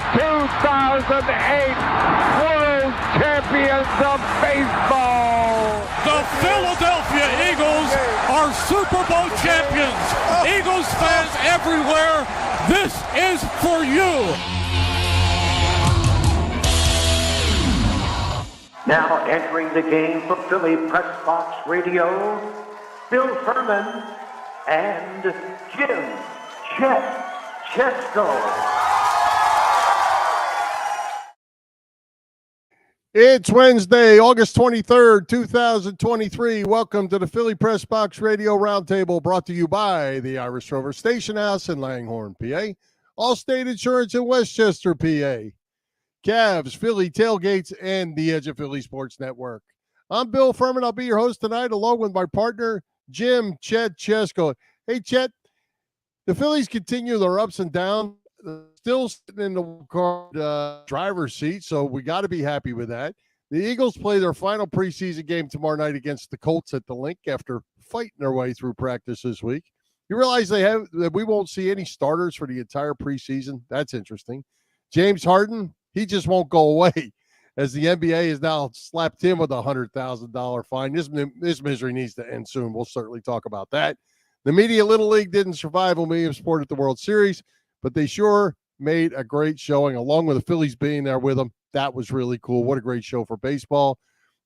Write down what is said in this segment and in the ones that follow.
2008 World Champions of Baseball. The Philadelphia Eagles are Super Bowl champions. Eagles fans everywhere, this is for you. Now entering the game for Philly Press Box Radio, Bill Furman and Jim Chet Chesko. It's Wednesday, August 23rd, 2023. Welcome to the Philly Press Box Radio Roundtable, brought to you by the Irish Rover Station House in Langhorne, PA, Allstate Insurance in Westchester, PA, Cavs, Philly Tailgates, and the Edge of Philly Sports Network. I'm Bill Furman. I'll be your host tonight, along with my partner, Jim Chet Chesko. Hey, Chet, the Phillies continue their ups and downs. Still sitting in the car driver's seat, so we got to be happy with that. The Eagles play their final preseason game tomorrow night against the Colts at the Link after fighting their way through practice this week. You realize that we won't see any starters for the entire preseason? That's interesting. James Harden, he just won't go away, as the NBA has now slapped him with a $100,000 fine. This misery needs to end soon. We'll certainly talk about that. The Media Little League didn't survive when Williamsport at the World Series, but they sure made a great showing, along with the Phillies being there with them. That was really cool. What a great show for baseball.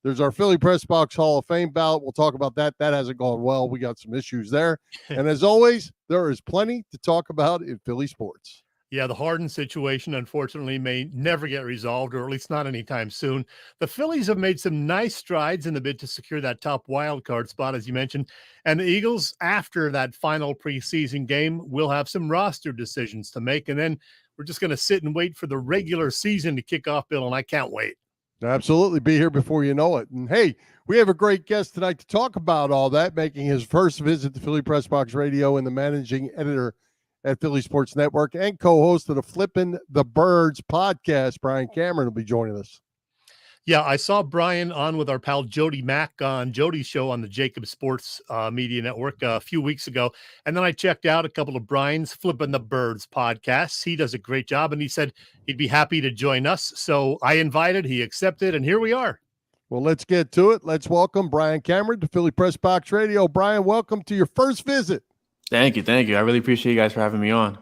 There's our Philly Press Box Hall of Fame ballot. We'll talk about that. That hasn't gone well. We got some issues there. And as always, there is plenty to talk about in Philly sports. Yeah, the Harden situation, unfortunately, may never get resolved, or at least not anytime soon. The Phillies have made some nice strides in the bid to secure that top wild card spot, as you mentioned. And the Eagles, after that final preseason game, will have some roster decisions to make. And then we're just going to sit and wait for the regular season to kick off, Bill, and I can't wait. Absolutely. Be here before you know it. And, hey, we have a great guest tonight to talk about all that, making his first visit to Philly Press Box Radio, and the managing editor at Philly Sports Network and co-host of the Flippin the Birds podcast. Bryan Cameron will be joining us. Yeah, I saw Bryan on with our pal Jody Mack on Jody's show on the Jacob Sports Media Network a few weeks ago. And then I checked out a couple of Bryan's Flippin the Birds podcasts. He does a great job, and he said he'd be happy to join us. So I invited, he accepted, and here we are. Well, let's get to it. Let's welcome Bryan Cameron to Philly Press Box Radio. Bryan, welcome to your first visit. Thank you. I really appreciate you guys for having me on.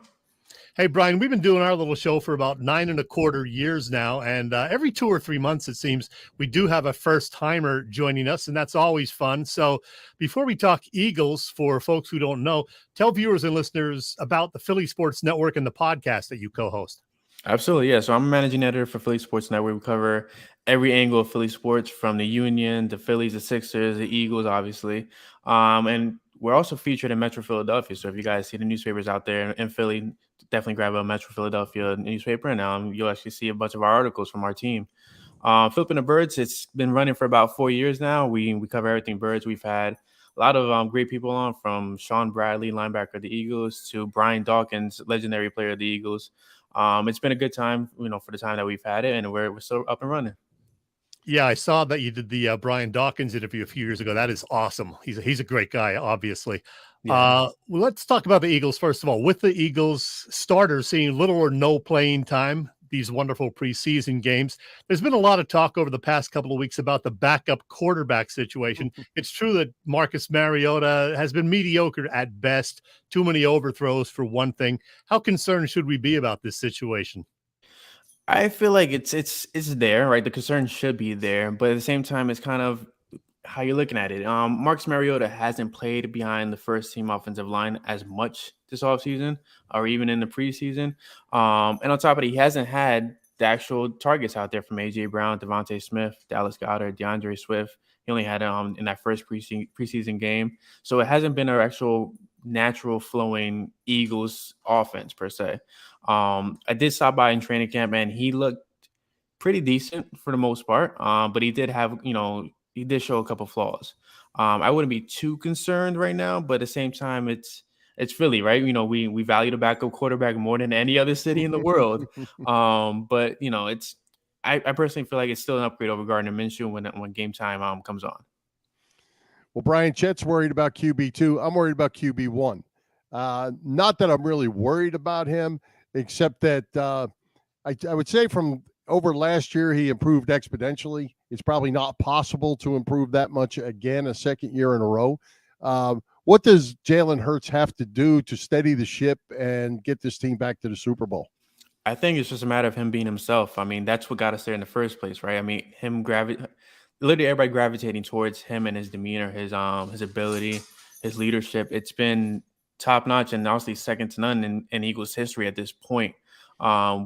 Hey, Bryan, we've been doing our little show for about 9.25 years now, and every 2 or 3 months, it seems, we do have a first-timer joining us, and that's always fun. So before we talk Eagles, for folks who don't know, tell viewers and listeners about the Philly Sports Network and the podcast that you co-host. Absolutely, yeah. So I'm a managing editor for Philly Sports Network. We cover every angle of Philly sports, from the Union, the Phillies, the Sixers, the Eagles, obviously. And we're also featured in Metro Philadelphia. So if you guys see the newspapers out there in Philly, definitely grab a Metro Philadelphia newspaper, and you'll actually see a bunch of our articles from our team. Flippin the Birds, it's been running for about 4 years now. We cover everything Birds. We've had a lot of great people on, from Sean Bradley, linebacker of the Eagles, to Brian Dawkins, legendary player of the Eagles. It's been a good time, for the time that we've had it, and we're still up and running. Yeah, I saw that you did the Brian Dawkins interview a few years ago. That is awesome. He's a great guy, obviously. Yeah. Well, let's talk about the Eagles first of all. With the Eagles starters seeing little or no playing time, these wonderful preseason games, there's been a lot of talk over the past couple of weeks about the backup quarterback situation. It's true that Marcus Mariota has been mediocre at best, too many overthrows for one thing. How concerned should we be about this situation? I feel like it's there, right? The concern should be there, but at the same time, it's kind of how you're looking at it. Marcus Mariota hasn't played behind the first team offensive line as much this offseason, or even in the preseason. And on top of it, he hasn't had the actual targets out there from A.J. Brown, Devontae Smith, Dallas Goedert, DeAndre Swift. He only had in that first preseason game. So it hasn't been an actual natural flowing Eagles offense per se. I did stop by in training camp, and he looked pretty decent for the most part. But he did have, he did show a couple flaws. I wouldn't be too concerned right now, but at the same time, it's Philly, right? We value the backup quarterback more than any other city in the world. But I personally feel like it's still an upgrade over Gardner Minshew when game time comes on. Well, Bryan, Chet's worried about QB2. I'm worried about QB1. Not that I'm really worried about him, except that I would say from over last year, he improved exponentially. It's probably not possible to improve that much again a second year in a row. What does Jalen Hurts have to do to steady the ship and get this team back to the Super Bowl? I think it's just a matter of him being himself. I mean, that's what got us there in the first place, right? I mean, literally everybody gravitating towards him and his demeanor, his ability, his leadership. It's been top notch and honestly second to none in Eagles history at this point.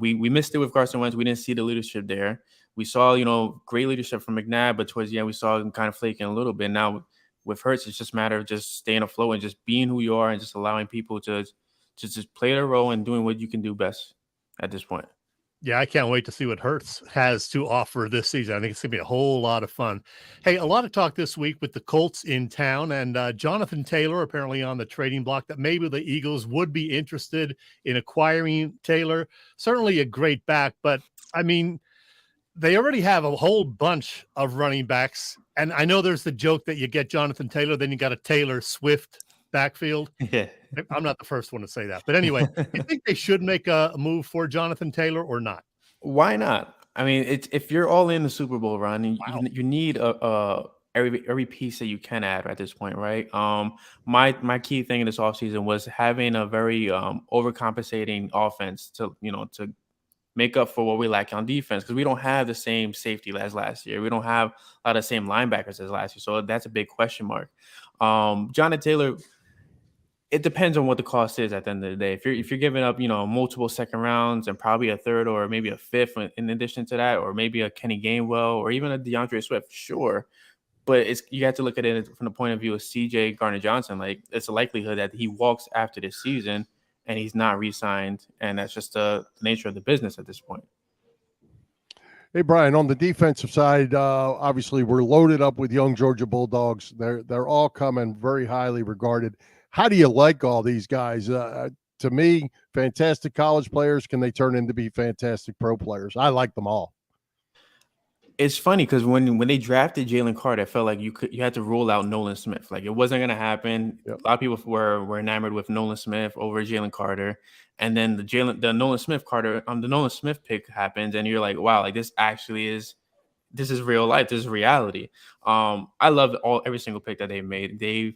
We missed it with Carson Wentz. We didn't see the leadership there. We saw, great leadership from McNabb, but towards the end, we saw him kind of flaking a little bit. Now with Hurts, it's just a matter of just staying afloat and just being who you are and just allowing people to just play their role and doing what you can do best at this point. Yeah, I can't wait to see what Hurts has to offer this season. I think it's going to be a whole lot of fun. Hey, a lot of talk this week with the Colts in town and Jonathan Taylor apparently on the trading block that maybe the Eagles would be interested in acquiring Taylor. Certainly a great back, but I mean, they already have a whole bunch of running backs. And I know there's the joke that you get Jonathan Taylor, then you got a Taylor Swift backfield. Yeah. I'm not the first one to say that. But anyway, you think they should make a move for Jonathan Taylor or not? Why not? I mean, if you're all in the Super Bowl run, you need every piece that you can add at this point, right? My key thing in this offseason was having a very overcompensating offense to make up for what we lack on defense, because we don't have the same safety as last year. We don't have a lot of the same linebackers as last year. So that's a big question mark. Jonathan Taylor, it depends on what the cost is at the end of the day. If you're giving up, multiple second rounds and probably a third or maybe a fifth in addition to that, or maybe a Kenny Gainwell or even a DeAndre Swift, sure. But you have to look at it from the point of view of CJ Gardner-Johnson. Like, it's a likelihood that he walks after this season and he's not re-signed, and that's just the nature of the business at this point. Hey, Brian, on the defensive side, obviously we're loaded up with young Georgia Bulldogs. They're all coming very highly regarded. How do you like all these guys? To me, fantastic college players. Can they turn into be fantastic pro players? I like them all. It's funny because when they drafted Jalen Carter, I felt like you had to rule out Nolan Smith. Like, it wasn't going to happen. Yep. A lot of people were enamored with Nolan Smith over Jalen Carter, and then the Nolan Smith pick happens, and you're like, wow, like this is real life. This is reality. I love every single pick that they've made. They've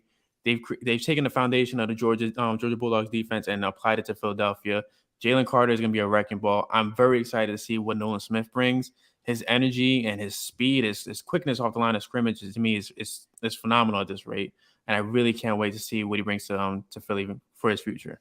taken the foundation of the Georgia Bulldogs defense and applied it to Philadelphia. Jalen Carter is going to be a wrecking ball. I'm very excited to see what Nolan Smith brings. His energy and his speed, his quickness off the line of scrimmage, to me is phenomenal at this rate, and I really can't wait to see what he brings to Philly for his future.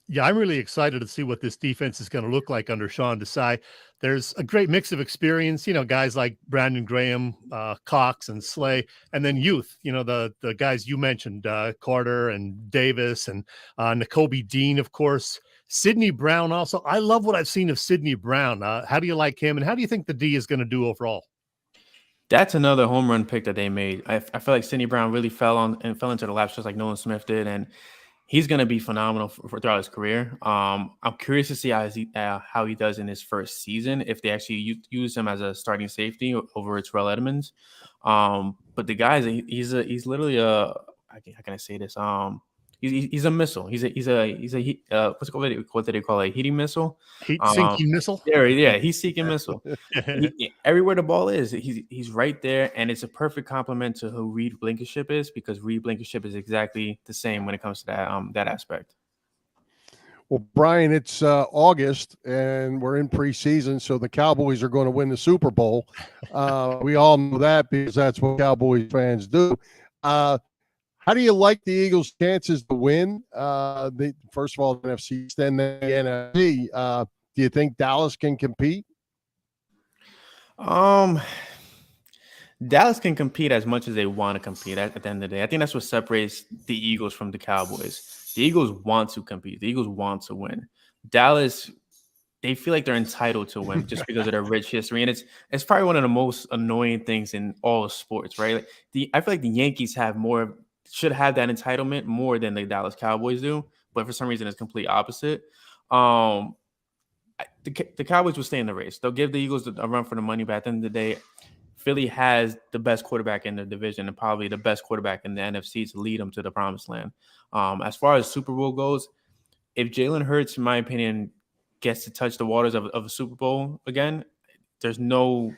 Yeah, I'm really excited to see what this defense is going to look like under Sean Desai. There's a great mix of experience, guys like Brandon Graham, Cox, and Slay, and then youth, the guys you mentioned, Carter and Davis and Nakobe Dean, of course. Sidney Brown also. I love what I've seen of Sidney Brown. How do you like him, and how do you think the D is going to do overall? That's another home run pick that they made. I feel like Sidney Brown really fell into the laps just like Nolan Smith did, and he's going to be phenomenal throughout his career. I'm curious to see how he does in his first season, if they actually use him as a starting safety over Terrell Edmonds. But the guy, he's literally how can I say this? He's a missile. He's a what do they call it? A heating missile? Sinking missile? Yeah, he's seeking missile. Everywhere the ball is, he's right there, and it's a perfect complement to who Reed Blankenship is, because Reed Blankenship is exactly the same when it comes to that aspect. Well, Brian, it's August, and we're in preseason, so the Cowboys are going to win the Super Bowl. We all know that because that's what Cowboys fans do. How do you like the Eagles' chances to win? First of all, the NFC, then the NFC. Do you think Dallas can compete? Dallas can compete as much as they want to compete at the end of the day. I think that's what separates the Eagles from the Cowboys. The Eagles want to compete. The Eagles want to win. Dallas, they feel like they're entitled to win just because of their rich history. And it's probably one of the most annoying things in all of sports, right? I feel like the Yankees should have that entitlement more than the Dallas Cowboys do, but for some reason it's complete opposite. The Cowboys will stay in the race. They'll give the Eagles a run for the money, but at the end of the day, Philly has the best quarterback in the division and probably the best quarterback in the NFC to lead them to the promised land. As far as Super Bowl goes, if Jalen Hurts, in my opinion, gets to touch the waters of a Super Bowl again, there's no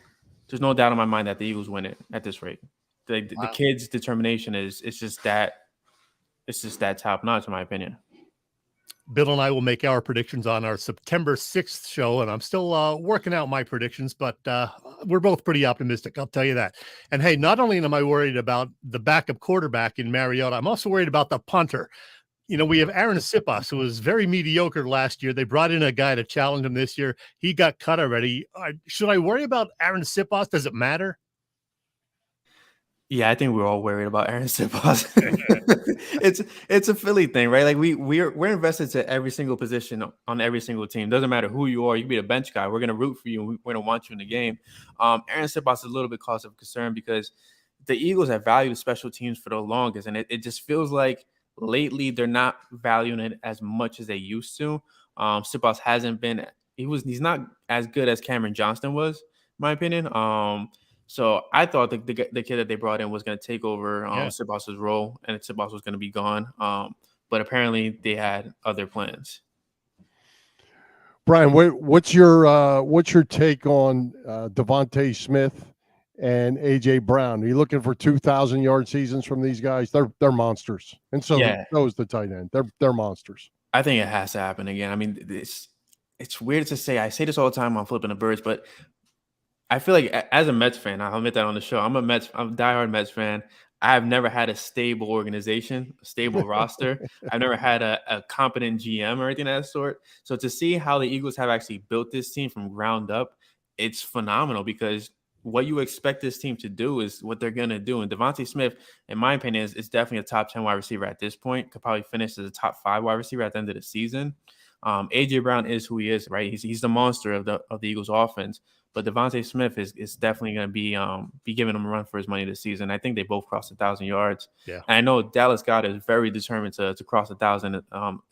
doubt in my mind that the Eagles win it at this rate. The kid's determination is just that top notch, in my opinion. Bill and I will make our predictions on our September 6th show, and I'm still working out my predictions, but we're both pretty optimistic, I'll tell you that. And hey, not only am I worried about the backup quarterback in Mariota, I'm also worried about the punter. We have Aaron Sipas, who was very mediocre last year. They brought in a guy to challenge him this year. He got cut already. Should I worry about Aaron Sipas? Does it matter? Yeah, I think we're all worried about Aaron Sipas. It's a Philly thing, right? Like we're invested to every single position on every single team. Doesn't matter who you are. You can be a bench guy. We're gonna root for you. And we're gonna want you in the game. Aaron Sipas is a little bit cause of concern because the Eagles have valued special teams for the longest, and it just feels like lately they're not valuing it as much as they used to. Sipas hasn't been. He's not as good as Cameron Johnston was, in my opinion. So I thought the kid that they brought in was going to take over Sipas's role, and Sipas was going to be gone. But apparently they had other plans. Brian, what's your take on Devontae Smith and AJ Brown? Are you looking for 2,000-yard seasons from these guys? They're monsters, and so is the tight end. They're monsters. I think it has to happen again. I mean, it's weird to say. I say this all the time on Flippin the Birds, but I feel like as a Mets fan, I'll admit that on the show, I'm a diehard Mets fan. I've never had a stable organization, a stable roster. I've never had a competent GM or anything of that sort. So to see how the Eagles have actually built this team from ground up, it's phenomenal because what you expect this team to do is what they're going to do. And Devontae Smith, in my opinion, is definitely a top 10 wide receiver at this point. Could probably finish as a top 5 wide receiver at the end of the season. AJ Brown is who he is, right? He's the monster of the Eagles offense. But Devontae Smith is definitely going to be giving him a run for his money this season. I think they both crossed 1,000 yards. Yeah. And I know Dallas Goedert is very determined to cross 1,000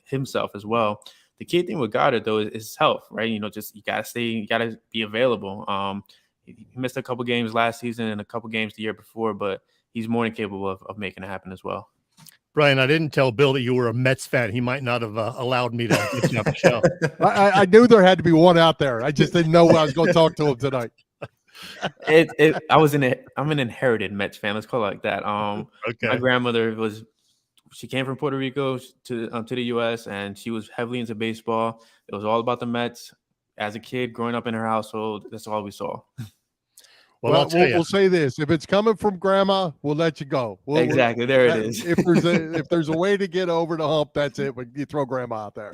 himself as well. The key thing with Goedert, though, is his health, right? You got to be available. He missed a couple games last season and a couple games the year before, but he's more than capable of making it happen as well. Brian, I didn't tell Bill that you were a Mets fan. He might not have allowed me to get you on the show. I knew there had to be one out there. I just didn't know I was going to talk to him tonight. I'm an inherited Mets fan. Let's call it like that. Okay. My grandmother she came from Puerto Rico to the U.S. and she was heavily into baseball. It was all about the Mets. As a kid growing up in her household, that's all we saw. Well, we'll say this: if it's coming from grandma, we'll let you go. Exactly, there it is. If there's a way to get over the hump, that's it. But you throw grandma out there.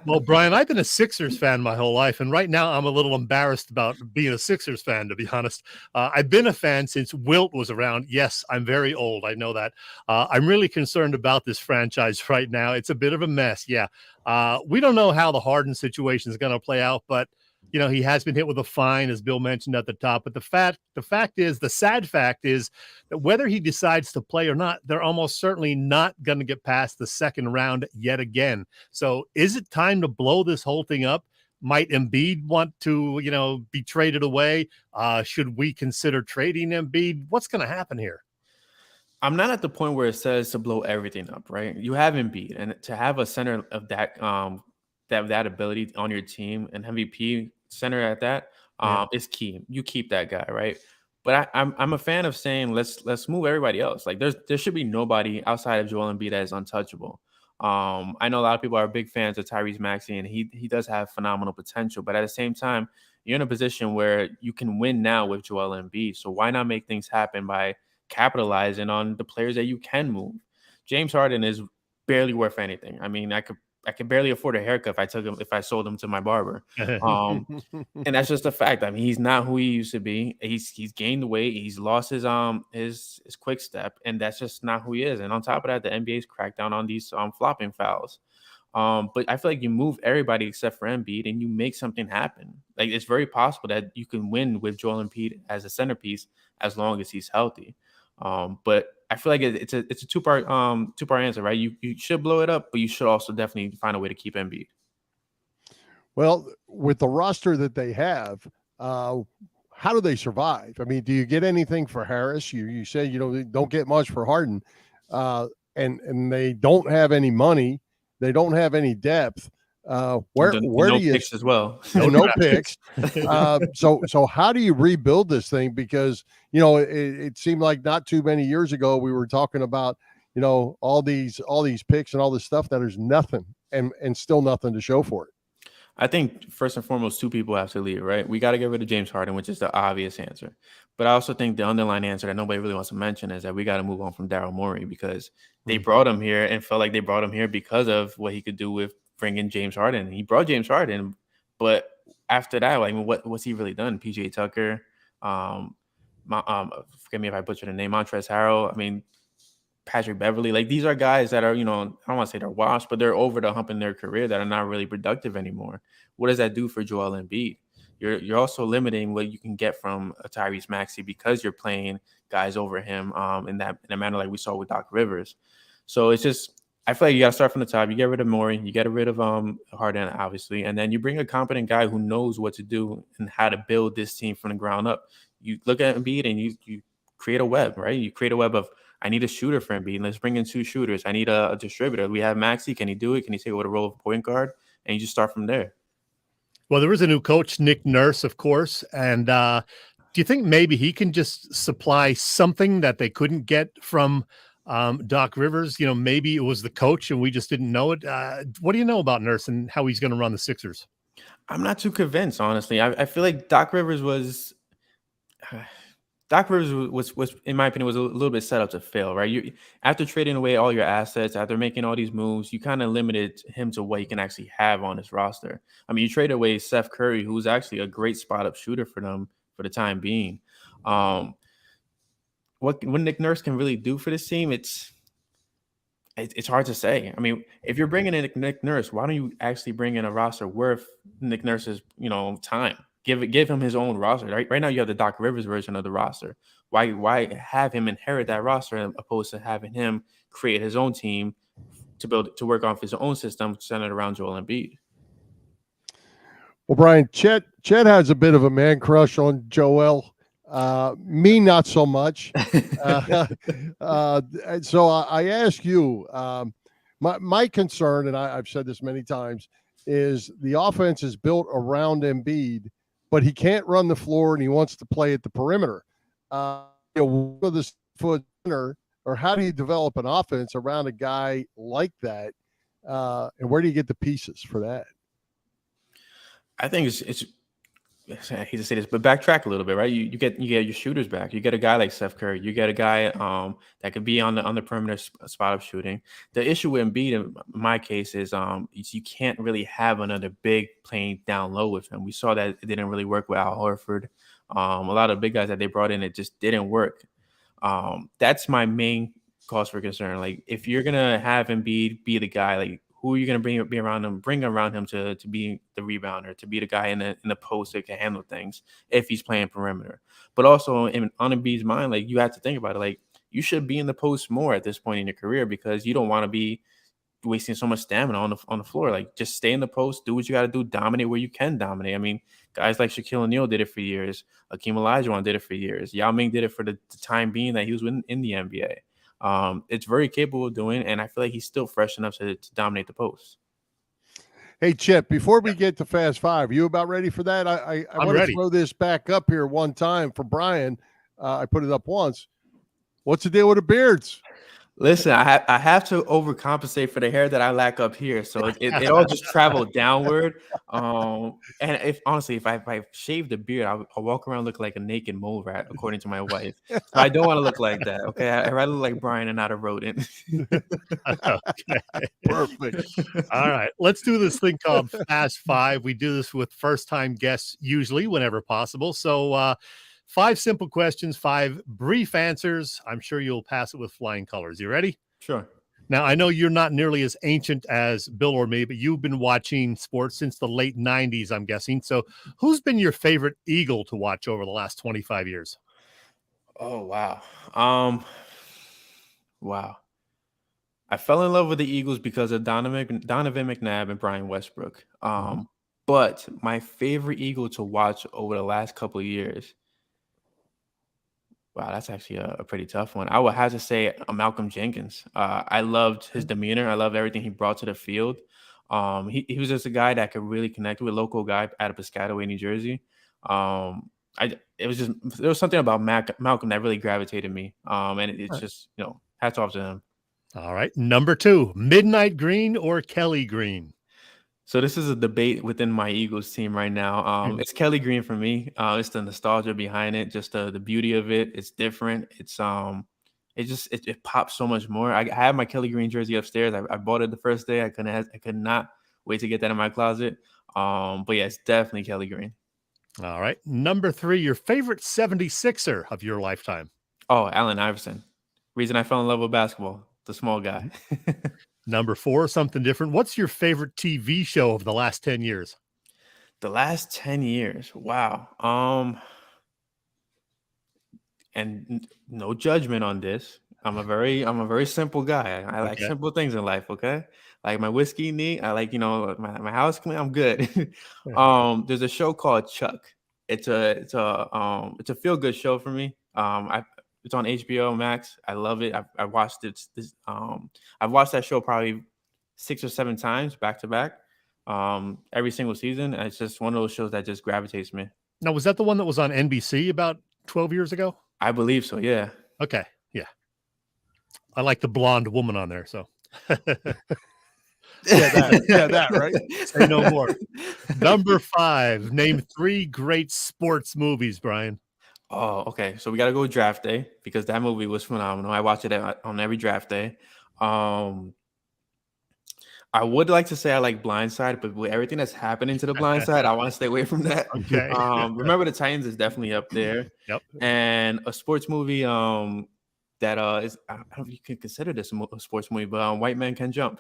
Well, Brian, I've been a Sixers fan my whole life, and right now I'm a little embarrassed about being a Sixers fan, to be honest. I've been a fan since Wilt was around. Yes, I'm very old. I know that. I'm really concerned about this franchise right now. It's a bit of a mess. Yeah, we don't know how the Harden situation is going to play out, but he has been hit with a fine, as Bill mentioned at the top. But the sad fact is that whether he decides to play or not, they're almost certainly not going to get past the second round yet again. So is it time to blow this whole thing up? Might Embiid want to, be traded away? Should we consider trading Embiid? What's going to happen here? I'm not at the point where it says to blow everything up, right? You have Embiid, and to have a center of that that ability on your team, and MVP center at that is key. You keep that guy, right? But I'm a fan of saying let's move everybody else. Like there should be nobody outside of Joel Embiid that is untouchable. I know a lot of people are big fans of Tyrese Maxey, and he does have phenomenal potential. But at the same time, you're in a position where you can win now with Joel Embiid. So why not make things happen by capitalizing on the players that you can move? James Harden is barely worth anything. I mean, I could barely afford a haircut if I sold him to my barber. And that's just a fact. I mean, he's not who he used to be. He's gained weight. He's lost his quick step, and that's just not who he is. And on top of that, the NBA's cracked down on these flopping fouls. But I feel like you move everybody except for Embiid, and you make something happen. Like it's very possible that you can win with Joel Embiid as a centerpiece as long as he's healthy. But I feel like it's a two-part answer, right? You should blow it up, but you should also definitely find a way to keep Embiid. Well, with the roster that they have, how do they survive? I mean, do you get anything for Harris? You say don't get much for Harden, and they don't have any money. They don't have any depth. Where no do you picks as well? no picks? So how do you rebuild this thing? Because it seemed like not too many years ago we were talking about all these picks and all this stuff that there's nothing and still nothing to show for it. I think first and foremost, two people have to leave, right? We got to get rid of James Harden, which is the obvious answer. But I also think the underlying answer that nobody really wants to mention is that we got to move on from Daryl Morey, because they brought him here and felt like they brought him here because of what he could do with bringing James Harden. He brought James Harden, but after that, like, what's he really done? PJ Tucker, forgive me if I butcher the name, Montrezl Harrell. I mean, Patrick Beverly, like, these are guys that are, I don't want to say they're washed, but they're over the hump in their career that are not really productive anymore. What does that do for Joel Embiid? You're also limiting what you can get from a Tyrese Maxey because you're playing guys over him in a manner like we saw with Doc Rivers. So it's just, I feel like you got to start from the top. You get rid of Morey, you get rid of Harden, obviously, and then you bring a competent guy who knows what to do and how to build this team from the ground up. You look at Embiid and you create a web, right? You create a web of, I need a shooter for Embiid. Let's bring in two shooters. I need a distributor. We have Maxey. Can he do it? Can he take over the role of point guard? And you just start from there. Well, there is a new coach, Nick Nurse, of course. And do you think maybe he can just supply something that they couldn't get from Doc Rivers? Maybe it was the coach and we just didn't know it. What do you know about Nurse and how he's going to run the Sixers? I'm not too convinced, honestly. I feel like Doc Rivers was in my opinion, was a little bit set up to fail, right? After trading away all your assets, after making all these moves, you kind of limited him to what he can actually have on his roster. I mean, you traded away Seth Curry, who's actually a great spot-up shooter for them for the time being. What Nick Nurse can really do for this team, it's hard to say. I mean, if you're bringing in Nick Nurse, why don't you actually bring in a roster worth Nick Nurse's, time? Give him his own roster. Right now, you have the Doc Rivers version of the roster. Why have him inherit that roster opposed to having him create his own team to work off his own system centered around Joel Embiid? Well, Brian, Chet has a bit of a man crush on Joel. Me, not so much. So I ask you, my concern, and I've said this many times, is the offense is built around Embiid, but he can't run the floor and he wants to play at the perimeter. With this foot center, or how do you develop an offense around a guy like that? And where do you get the pieces for that? I think it's I hate to say this, but backtrack a little bit, right? You get your shooters back. You get a guy like Seth Curry. You get a guy that could be on the perimeter spot up shooting. The issue with Embiid, in my case, is you can't really have another big playing down low with him. We saw that it didn't really work with Al Horford. A lot of big guys that they brought in, it just didn't work. That's my main cause for concern. Like, if you're gonna have Embiid be the guy, like, who are you going to bring around him to be the rebounder, to be the guy in the post that can handle things if he's playing perimeter? But also on Embiid's mind, like, you have to think about it. Like, you should be in the post more at this point in your career because you don't want to be wasting so much stamina on the floor. Like, just stay in the post, do what you got to do, dominate where you can dominate. I mean, guys like Shaquille O'Neal did it for years. Akeem Olajuwon did it for years. Yao Ming did it for the time being that he was in the NBA. It's very capable of doing, and I feel like he's still fresh enough to dominate the post. Hey, Chip, before we get to Fast Five, you about ready for that? I want to throw this back up here one time for Brian. I put it up once. What's the deal with the beards? Listen, I have to overcompensate for the hair that I lack up here, so it all just traveled downward. And if I shave the beard, I'll walk around look like a naked mole rat, according to my wife. So I don't want to look like that. Okay, I'd rather look like Brian and not a rodent. Okay. Perfect. All right, let's do this thing called Fast Five. We do this with first-time guests usually, whenever possible. So. 5 simple questions, 5 brief answers. I'm sure you'll pass it with flying colors. You ready? Sure. Now, I know you're not nearly as ancient as Bill or me, but you've been watching sports since the late 90s, I'm guessing. So who's been your favorite Eagle to watch over the last 25 years? Oh, wow. Wow. I fell in love with the Eagles because of Donovan McNabb and Brian Westbrook. But my favorite Eagle to watch over the last couple of years, wow, that's actually a pretty tough one. I would have to say Malcolm Jenkins. I loved his demeanor. I loved everything he brought to the field. He was just a guy that could really connect with, a local guy out of Piscataway, New Jersey. There was something about Malcolm that really gravitated me. And it's just, hats off to him. All right. Number 2, Midnight Green or Kelly Green? So this is a debate within my Eagles team right now. It's Kelly Green for me. It's the nostalgia behind it, just the beauty of it. It's different. It pops so much more. I have my Kelly Green jersey upstairs. I bought it the first day. I could not wait to get that in my closet. But yeah, it's definitely Kelly Green. All right. Number 3, your favorite 76er of your lifetime? Oh, Allen Iverson. Reason I fell in love with basketball. The small guy. Number 4, something different. What's your favorite TV show of the last 10 years? The last 10 years. Wow. And no judgment on this. I'm a very simple guy. I like simple things in life. Okay. Like my whiskey neat. I like, my house clean. I'm good. There's a show called Chuck. It's a feel good show for me. It's on HBO Max. I love it. I watched it. I've watched that show probably 6 or 7 times back to back. Every single season. And it's just one of those shows that just gravitates me. Now, was that the one that was on NBC about 12 years ago? I believe so. Yeah. Okay. Yeah. I like the blonde woman on there. So. that right. Say no more. Number 5. Name 3 great sports movies, Brian. Oh, okay. So we got to go with Draft Day because that movie was phenomenal. I watch it on every draft day. I would like to say I like Blindside, but with everything that's happening to the Blind Side, I want to stay away from that. Okay. Remember the Titans is definitely up there. Yep. And a sports movie that is, I don't know if you can consider this a sports movie, but White Men Can Jump.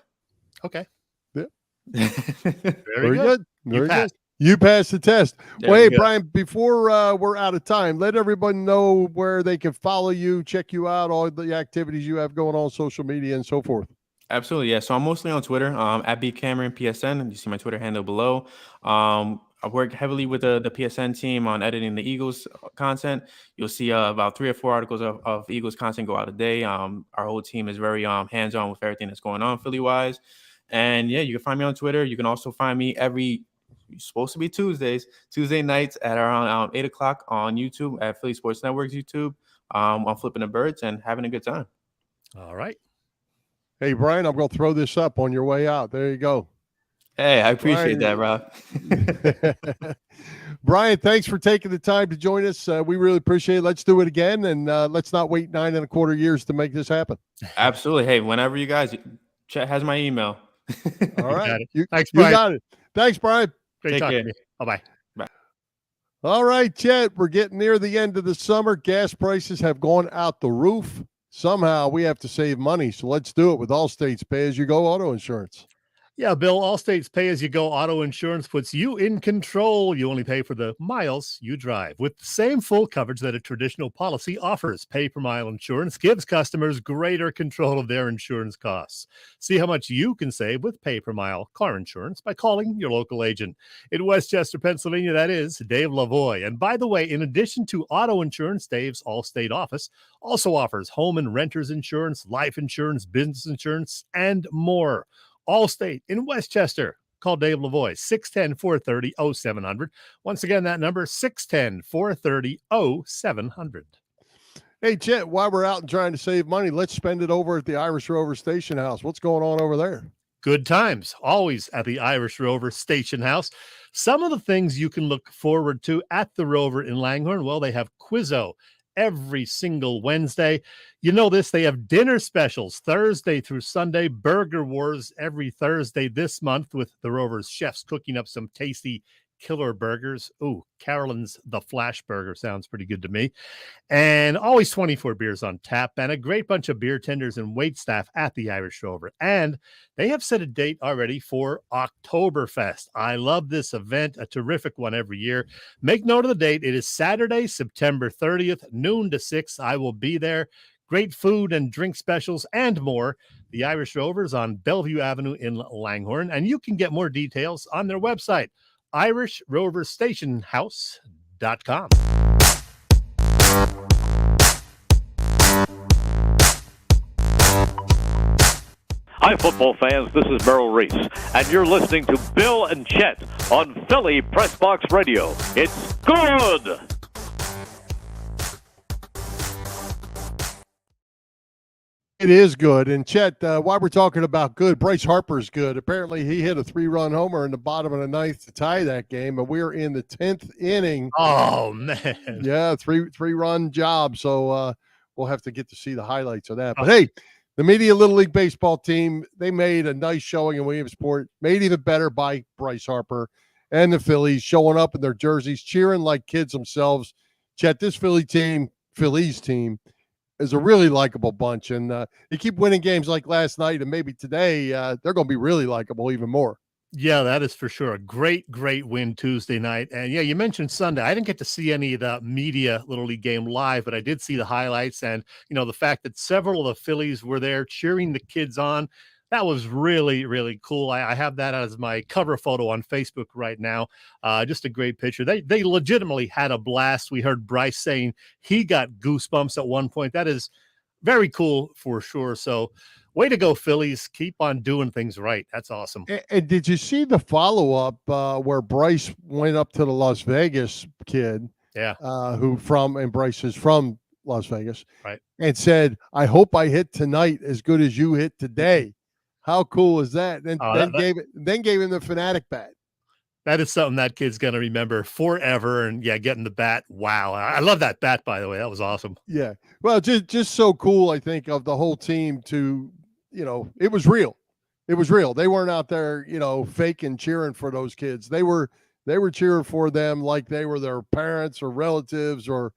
Okay. Yeah. Very good. Very good. You passed the test. Well, hey, Brian, before we're out of time, let everyone know where they can follow you, check you out, all the activities you have going on social media and so forth. Absolutely. Yeah. So I'm mostly on Twitter at Cameron PSN. You see my Twitter handle below. I work heavily with the PSN team on editing the Eagles content. You'll see about 3 or 4 articles of Eagles content go out a day. Our whole team is very hands-on with everything that's going on Philly-wise. And yeah, you can find me on Twitter. You can also find me it's supposed to be Tuesday nights at around 8 o'clock on YouTube at Philly Sports Network's YouTube on Flippin the Birds and having a good time. All right. Hey, Brian, I'm going to throw this up on your way out. There you go. Hey, I appreciate that, Rob. Brian, thanks for taking the time to join us. We really appreciate it. Let's do it again, and let's not wait 9 1/4 years to make this happen. Absolutely. Hey, whenever you guys, Chet has my email. All right. Thanks, Brian. You got it. Thanks, Brian. Great talking to you. Bye-bye. Bye. All right, Chet, we're getting near the end of the summer. Gas prices have gone out the roof. Somehow we have to save money, so let's do it with Allstate's pay-as-you-go auto insurance. Yeah, Bill, Allstate's pay-as-you-go auto insurance puts you in control. You only pay for the miles you drive with the same full coverage that a traditional policy offers. Pay-per-mile insurance gives customers greater control of their insurance costs. See how much you can save with pay-per-mile car insurance by calling your local agent. In Westchester, Pennsylvania, that is Dave Lavoie. And by the way, in addition to auto insurance, Dave's Allstate office also offers home and renter's insurance, life insurance, business insurance, and more. Allstate in Westchester. Call Dave Lavoie, 610-430-0700. Once again, that number, 610-430-0700. Hey, Chet, while we're out and trying to save money, let's spend it over at the Irish Rover Station House. What's going on over there? Good times, always at the Irish Rover Station House. Some of the things you can look forward to at the Rover in Langhorne, well, they have Quizzo every single Wednesday. You know this, they have dinner specials Thursday through Sunday, Burger Wars every Thursday this month with the Rover's chefs cooking up some tasty killer burgers. Ooh, Carolyn's The Flash Burger sounds pretty good to me. And always 24 beers on tap and a great bunch of beer tenders and wait staff at the Irish Rover. And they have set a date already for Oktoberfest. I love this event, a terrific one every year. Make note of the date. It is Saturday, September 30th, noon to 6. I will be there. Great food and drink specials and more. The Irish Rovers on Bellevue Avenue in Langhorne. And you can get more details on their website, IrishRoverStationHouse.com. Hi, football fans. This is Merrill Reese, and you're listening to Bill and Chet on Philly Press Box Radio. It's good! It is good. And Chet, while we're talking about good, Bryce Harper's good. Apparently, he hit a 3-run homer in the bottom of the ninth to tie that game, and we're in the 10th inning. Oh, man. Yeah, three-run job. So we'll have to get to see the highlights of that. But hey, the Media Little League Baseball team, they made a nice showing in Williamsport, made even better by Bryce Harper and the Phillies showing up in their jerseys, cheering like kids themselves. Chet, this Phillies team is a really likable bunch, and they keep winning games like last night, and maybe today they're going to be really likable even more. Yeah, that is for sure. A great win Tuesday night. And yeah, you mentioned Sunday. I didn't get to see any of the Media Little League game live, but I did see the highlights. And, the fact that several of the Phillies were there cheering the kids on, that was really cool. I have that as my cover photo on Facebook right now. Just a great picture. They legitimately had a blast. We heard Bryce saying he got goosebumps at one point. That is very cool for sure. So way to go, Phillies. Keep on doing things right. That's awesome. And did you see the follow-up where Bryce went up to the Las Vegas kid? Yeah. Bryce is from Las Vegas. Right. And said, I hope I hit tonight as good as you hit today. How cool is that? And then gave him the Fanatic bat. That is something that kid's going to remember forever. And yeah, getting the bat. Wow. I love that bat, by the way. That was awesome. Yeah. Well, just so cool, I think, of the whole team to, it was real. It was real. They weren't out there, faking cheering for those kids. They were cheering for them like they were their parents or relatives or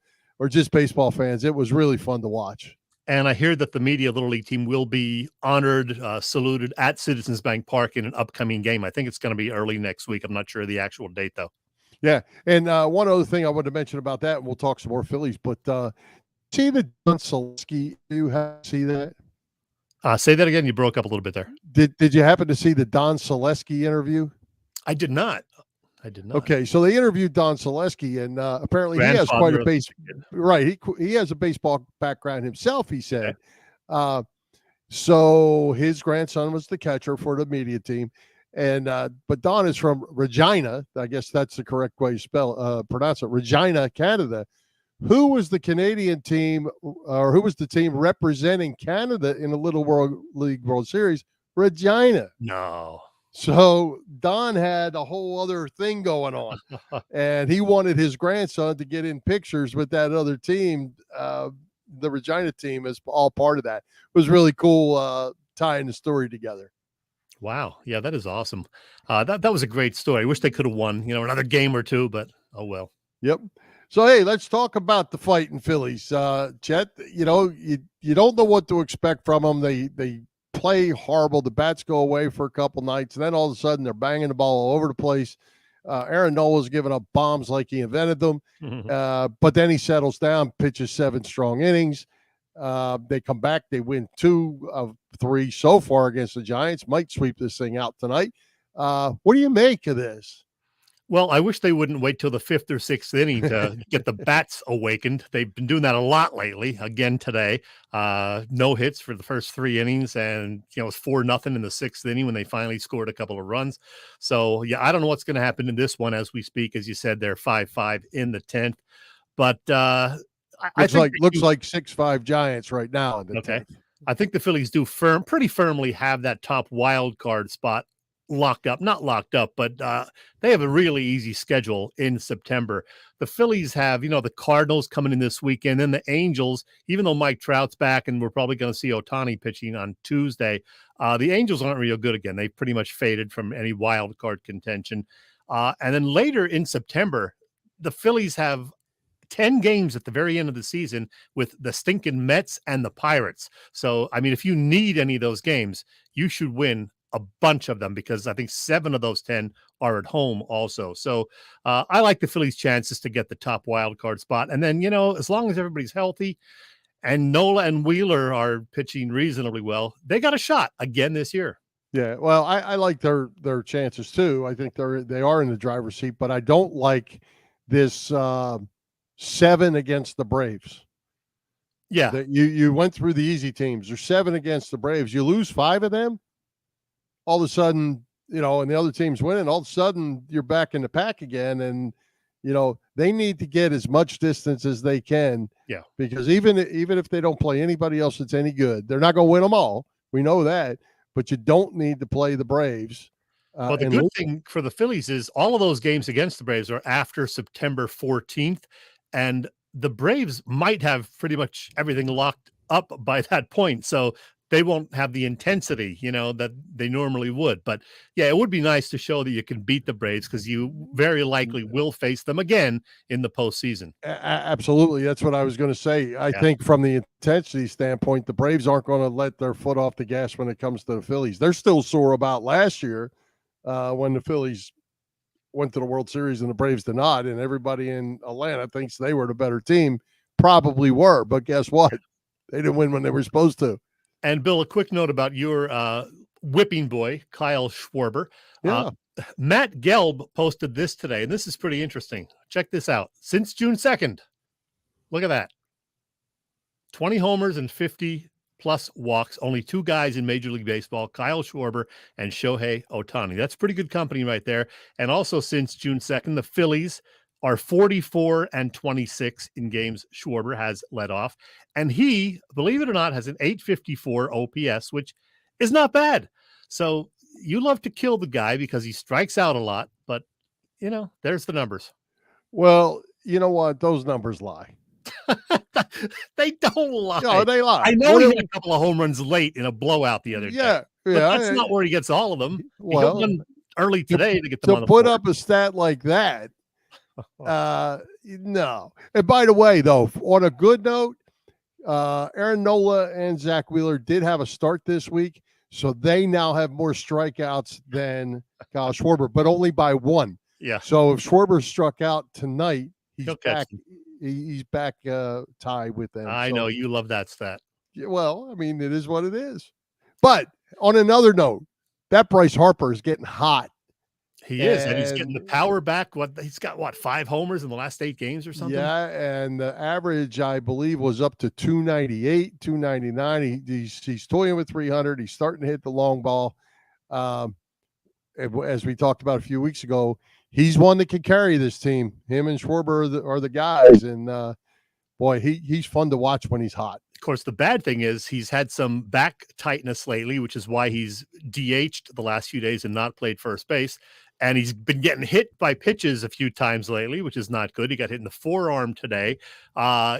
just baseball fans. It was really fun to watch. And I hear that the Media Little League team will be honored, saluted at Citizens Bank Park in an upcoming game. I think it's going to be early next week. I'm not sure of the actual date, though. Yeah. And one other thing I wanted to mention about that, and we'll talk some more Phillies, but see the Don Selesky, you have to see that? Say that again. You broke up a little bit there. Did you happen to see the Don Selesky interview? I did not. Okay, so they interviewed Don Selesky, and apparently he has quite a he has a baseball background himself, he said. Okay. So his grandson was the catcher for the Media team, and but Don is from Regina. I guess that's the correct way to pronounce it. Regina, Canada. Who was the Canadian team, or who was the team representing Canada in the Little League World Series? Regina. No. So Don had a whole other thing going on, and he wanted his grandson to get in pictures with that other team. The Regina team is all part of that. It was really cool tying the story together. Wow. Yeah, that is awesome. That was a great story. I wish they could have won, another game or two, but oh well. Yep. So, hey, let's talk about the fighting Phillies. Chet, you don't know what to expect from them. They play horrible. The bats go away for a couple nights, and then all of a sudden they're banging the ball all over the place. Aaron Nola's giving up bombs like he invented them, but then he settles down, pitches 7 strong innings. They come back. They win 2 of 3 so far against the Giants. Might sweep this thing out tonight. What do you make of this? Well, I wish they wouldn't wait till the 5th or 6th inning to get the bats awakened. They've been doing that a lot lately. Again today, no hits for the first 3 innings, and it was 4-0 in the 6th inning when they finally scored a couple of runs. So yeah, I don't know what's going to happen in this one as we speak. As you said, they're 5-5 in the 10th, but looks like 6-5 Giants right now. In the 10th. I think the Phillies do pretty firmly have that top wild card spot not locked up, but they have a really easy schedule in September. The Phillies have, the Cardinals coming in this weekend, and the Angels, even though Mike Trout's back and we're probably going to see Ohtani pitching on Tuesday, the Angels aren't real good again. They pretty much faded from any wild card contention. And then later in September, the Phillies have 10 games at the very end of the season with the stinking Mets and the Pirates. So, I mean, if you need any of those games, you should win a bunch of them, because I think 7 of those 10 are at home also. So I like the Phillies' chances to get the top wild card spot. And then, as long as everybody's healthy and Nola and Wheeler are pitching reasonably well, they got a shot again this year. Yeah, well, I like their chances too. I think they are in the driver's seat, but I don't like this 7 against the Braves. Yeah, you went through the easy teams. There's 7 against the Braves. You lose 5 of them. all of a sudden, and the other team's winning, all of a sudden you're back in the pack again. And, they need to get as much distance as they can. Yeah. Because even if they don't play anybody else that's any good, they're not going to win them all. We know that. But you don't need to play the Braves. Well, the good thing for the Phillies is all of those games against the Braves are after September 14th, and the Braves might have pretty much everything locked up by that point. So they won't have the intensity, that they normally would. But yeah, it would be nice to show that you can beat the Braves because you very likely will face them again in the postseason. Absolutely. That's what I was going to say. I think from the intensity standpoint, the Braves aren't going to let their foot off the gas when it comes to the Phillies. They're still sore about last year when the Phillies went to the World Series and the Braves did not. And everybody in Atlanta thinks they were the better team. Probably were. But guess what? They didn't win when they were supposed to. And Bill, a quick note about your whipping boy, Kyle Schwarber. Yeah. Matt Gelb posted this today, and this is pretty interesting. Check this out. Since June 2nd, look at that. 20 homers and 50-plus walks. Only two guys in Major League Baseball, Kyle Schwarber and Shohei Ohtani. That's pretty good company right there. And also since June 2nd, the Phillies are 44-26 in games Schwarber has led off. And he, believe it or not, has an 854 OPS, which is not bad. So you love to kill the guy because he strikes out a lot, but, there's the numbers. Well, you know what? Those numbers lie. They don't lie. No, they lie. I know he had a couple of home runs late in a blowout the other day. Yeah. But that's not where he gets all of them. He got one early today to get them on the put board. up a stat like that. No. And by the way, though, on a good note, Aaron Nola and Zach Wheeler did have a start this week, so they now have more strikeouts than Kyle Schwarber, but only by one. Yeah. So if Schwarber struck out tonight, he's He'll back. catch them. He's back tied with them. I know you love that stat. Well, I mean, it is what it is. But on another note, that Bryce Harper is getting hot. He is, and he's getting the power back. He's got 5 homers in the last 8 games or something? Yeah, and the average, I believe, was up to 298, 299. He's toying with 300. He's starting to hit the long ball. As we talked about a few weeks ago, he's one that can carry this team. Him and Schwarber are the guys, and boy, he's fun to watch when he's hot. Of course, the bad thing is he's had some back tightness lately, which is why he's DH'd the last few days and not played first base. And he's been getting hit by pitches a few times lately, which is not good. He got hit in the forearm today.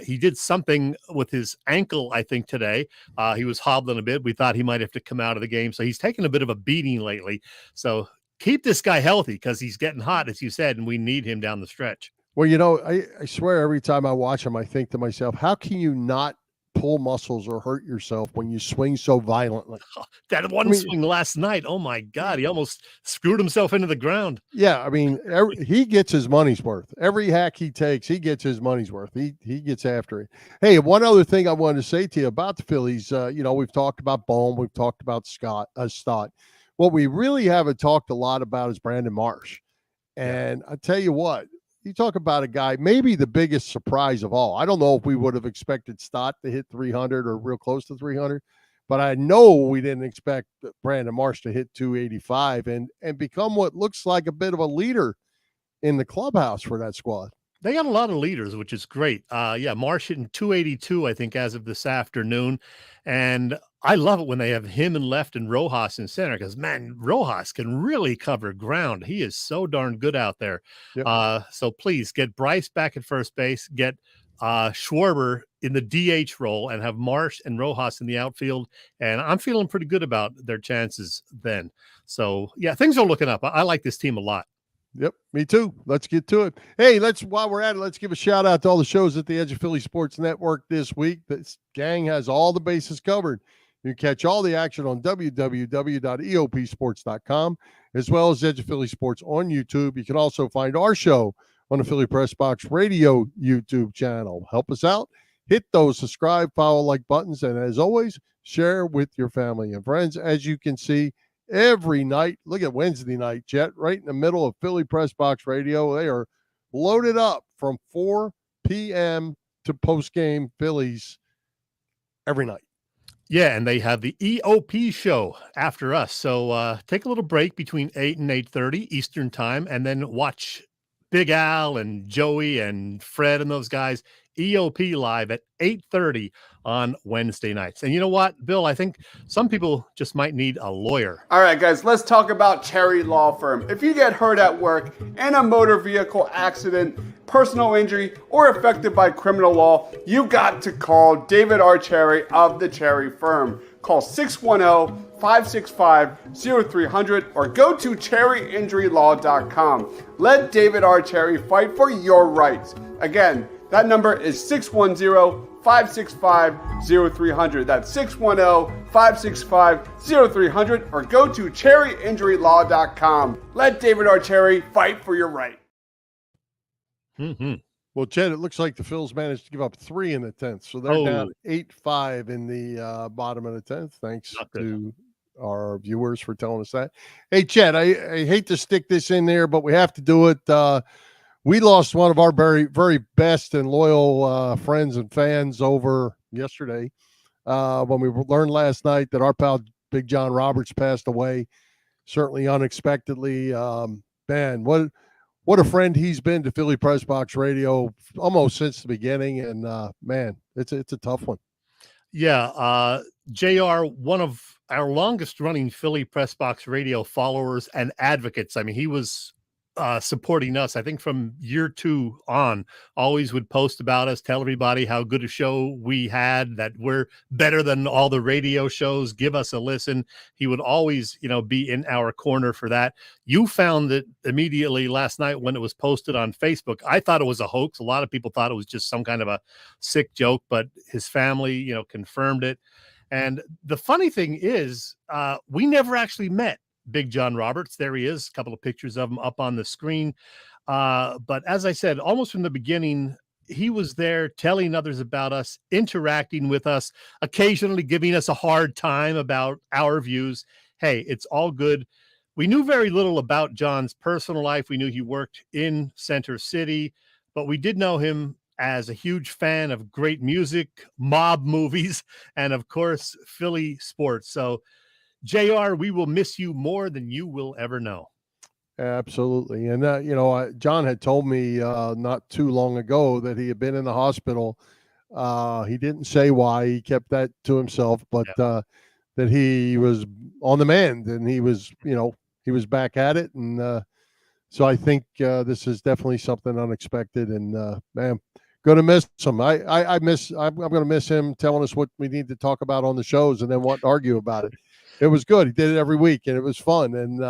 He did something with his ankle, I think, today. He was hobbling a bit. We thought he might have to come out of the game. So he's taken a bit of a beating lately. So keep this guy healthy because he's getting hot, as you said, and we need him down the stretch. Well, I swear every time I watch him, I think to myself, how can you not pull muscles or hurt yourself when you swing so violently? That one swing last night, oh my God, he almost screwed himself into the ground. Yeah, I mean, he gets his money's worth. Every hack he takes, he gets his money's worth. He gets after it. Hey, one other thing I wanted to say to you about the Phillies, we've talked about Bohm, we've talked about Stott. What we really haven't talked a lot about is Brandon Marsh. And I tell you what, you talk about a guy, maybe the biggest surprise of all. I don't know if we would have expected Stott to hit 300 or real close to 300, but I know we didn't expect Brandon Marsh to hit 285 and become what looks like a bit of a leader in the clubhouse for that squad. They got a lot of leaders, which is great. Marsh hitting 282, I think, as of this afternoon. And I love it when they have him in left and Rojas in center because, man, Rojas can really cover ground. He is so darn good out there. Yep. So please get Bryce back at first base, get Schwarber in the DH role, and have Marsh and Rojas in the outfield. And I'm feeling pretty good about their chances then. So, yeah, things are looking up. I like this team a lot. Yep, me too. Let's get to it. Hey, while we're at it, let's give a shout out to all the shows at the Edge of Philly Sports Network this week. This gang has all the bases covered. You can catch all the action on www.eopsports.com, as well as Edge of Philly Sports on YouTube. You can also find our show on the Philly Press Box Radio YouTube channel. Help us out. Hit those subscribe, follow, like buttons, and as always, share with your family and friends. As you can see, every night, look at Wednesday night, Jet, right in the middle of Philly Press Box Radio. They are loaded up from 4 p.m. to post-game Phillies every night. Yeah, and they have the EOP show after us. So take a little break between 8 and 8:30 Eastern time, and then watch Big Al and Joey and Fred and those guys EOP live at 8:30 on Wednesday nights. And you know what, Bill? I think some people just might need a lawyer. All right, guys, let's talk about Cherry Law Firm. If you get hurt at work in a motor vehicle accident, personal injury, or affected by criminal law, you got to call David R. Cherry of the Cherry Firm. Call 610-565-0300 or go to cherryinjurylaw.com. Let David R. Cherry fight for your rights. Again, that number is 610-565-0300. That's 610-565-0300 or go to cherryinjurylaw.com. Let David R. Cherry fight for your right. Mm-hmm. Well, Chet, it looks like the Phils managed to give up 3 in the 10th. So they're down 8-5 in the bottom of the 10th. Thanks to our viewers for telling us that. Hey, Chet, I hate to stick this in there, but we have to do it. We lost one of our very, very best and loyal friends and fans over yesterday when we learned last night that our pal Big John Roberts passed away, certainly unexpectedly. Man, what a friend he's been to Philly Press Box Radio almost since the beginning. And man, it's a tough one. Yeah. JR, one of our longest running Philly Press Box Radio followers and advocates. I mean, he was supporting us, I think from year 2 on, always would post about us, tell everybody how good a show we had, that we're better than all the radio shows, give us a listen. He would always, be in our corner for that. You found it immediately last night when it was posted on Facebook. I thought it was a hoax. A lot of people thought it was just some kind of a sick joke, but his family, confirmed it. And the funny thing is, we never actually met Big John Roberts. There he is, a couple of pictures of him up on the screen. But as I said, almost from the beginning, he was there telling others about us, interacting with us, occasionally giving us a hard time about our views. Hey, it's all good. We knew very little about John's personal life. We knew he worked in Center City, but we did know him as a huge fan of great music, mob movies, and of course, Philly sports. So JR, we will miss you more than you will ever know. Absolutely. And, John had told me not too long ago that he had been in the hospital. He didn't say why. He kept that to himself, but that he was on the mend and he was back at it. And so I think this is definitely something unexpected. And, man, going to miss him. I'm going to miss him telling us what we need to talk about on the shows and then want to argue about it. It was good. He did it every week, and it was fun. And,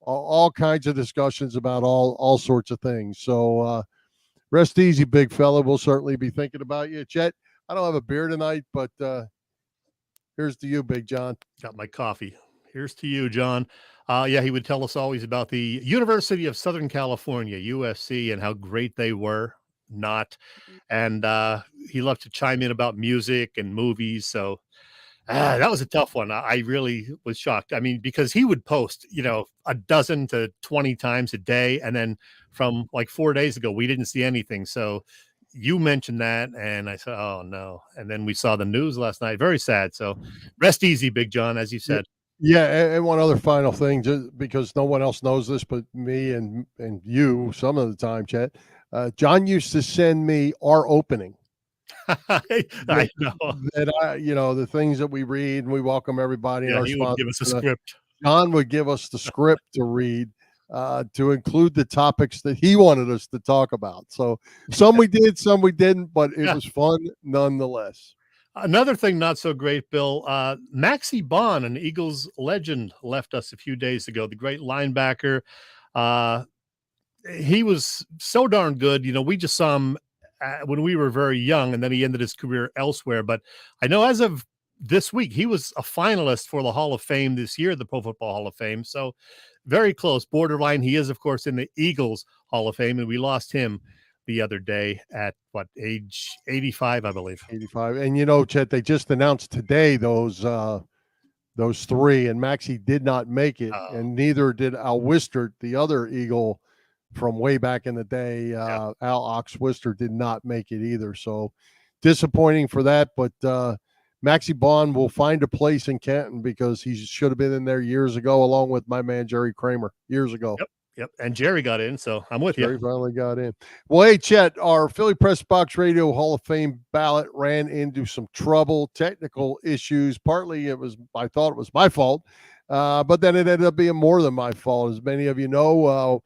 all kinds of discussions about all sorts of things. So rest easy, big fella. We'll certainly be thinking about you. Chet, I don't have a beer tonight, but here's to you, Big John. Got my coffee. Here's to you, John. He would tell us always about the University of Southern California, USC, and how great they were. Not. And he loved to chime in about music and movies. So that was a tough one. I really was shocked. I mean, because he would post, a dozen to 20 times a day. And then from like 4 days ago, we didn't see anything. So you mentioned that. And I said, oh, no. And then we saw the news last night. Very sad. So rest easy, Big John, as you said. Yeah. And one other final thing, just because no one else knows this but me and you some of the time, Chet. John used to send me our opening. I know that the things that we read, and we welcome everybody. Yeah, he would give us a script. John would give us the script to read to include the topics that he wanted us to talk about. So some we did, some we didn't, but it was fun nonetheless. Another thing not so great, Bill, Maxie Bond, an Eagles legend, left us a few days ago. The great linebacker. He was so darn good. We just saw him when we were very young, and then he ended his career elsewhere. But I know as of this week, he was a finalist for the Hall of Fame this year, the Pro Football Hall of Fame. So very close, borderline. He is, of course, in the Eagles Hall of Fame, and we lost him the other day at age 85, I believe. 85. And Chet, they just announced today those 3, and Maxie did not make it, and neither did Al Wistert, the other Eagle from way back in the day. Al Oxwister did not make it either. So disappointing for that. But Maxie Bond will find a place in Canton because he should have been in there years ago, along with my man Jerry Kramer years ago. Yep. And Jerry got in, so I'm with Jerry you. finally got in. Well, hey, Chet, our Philly Press Box Radio Hall of Fame ballot ran into some trouble, technical issues. Partly I thought it was my fault, but then it ended up being more than my fault. As many of you know,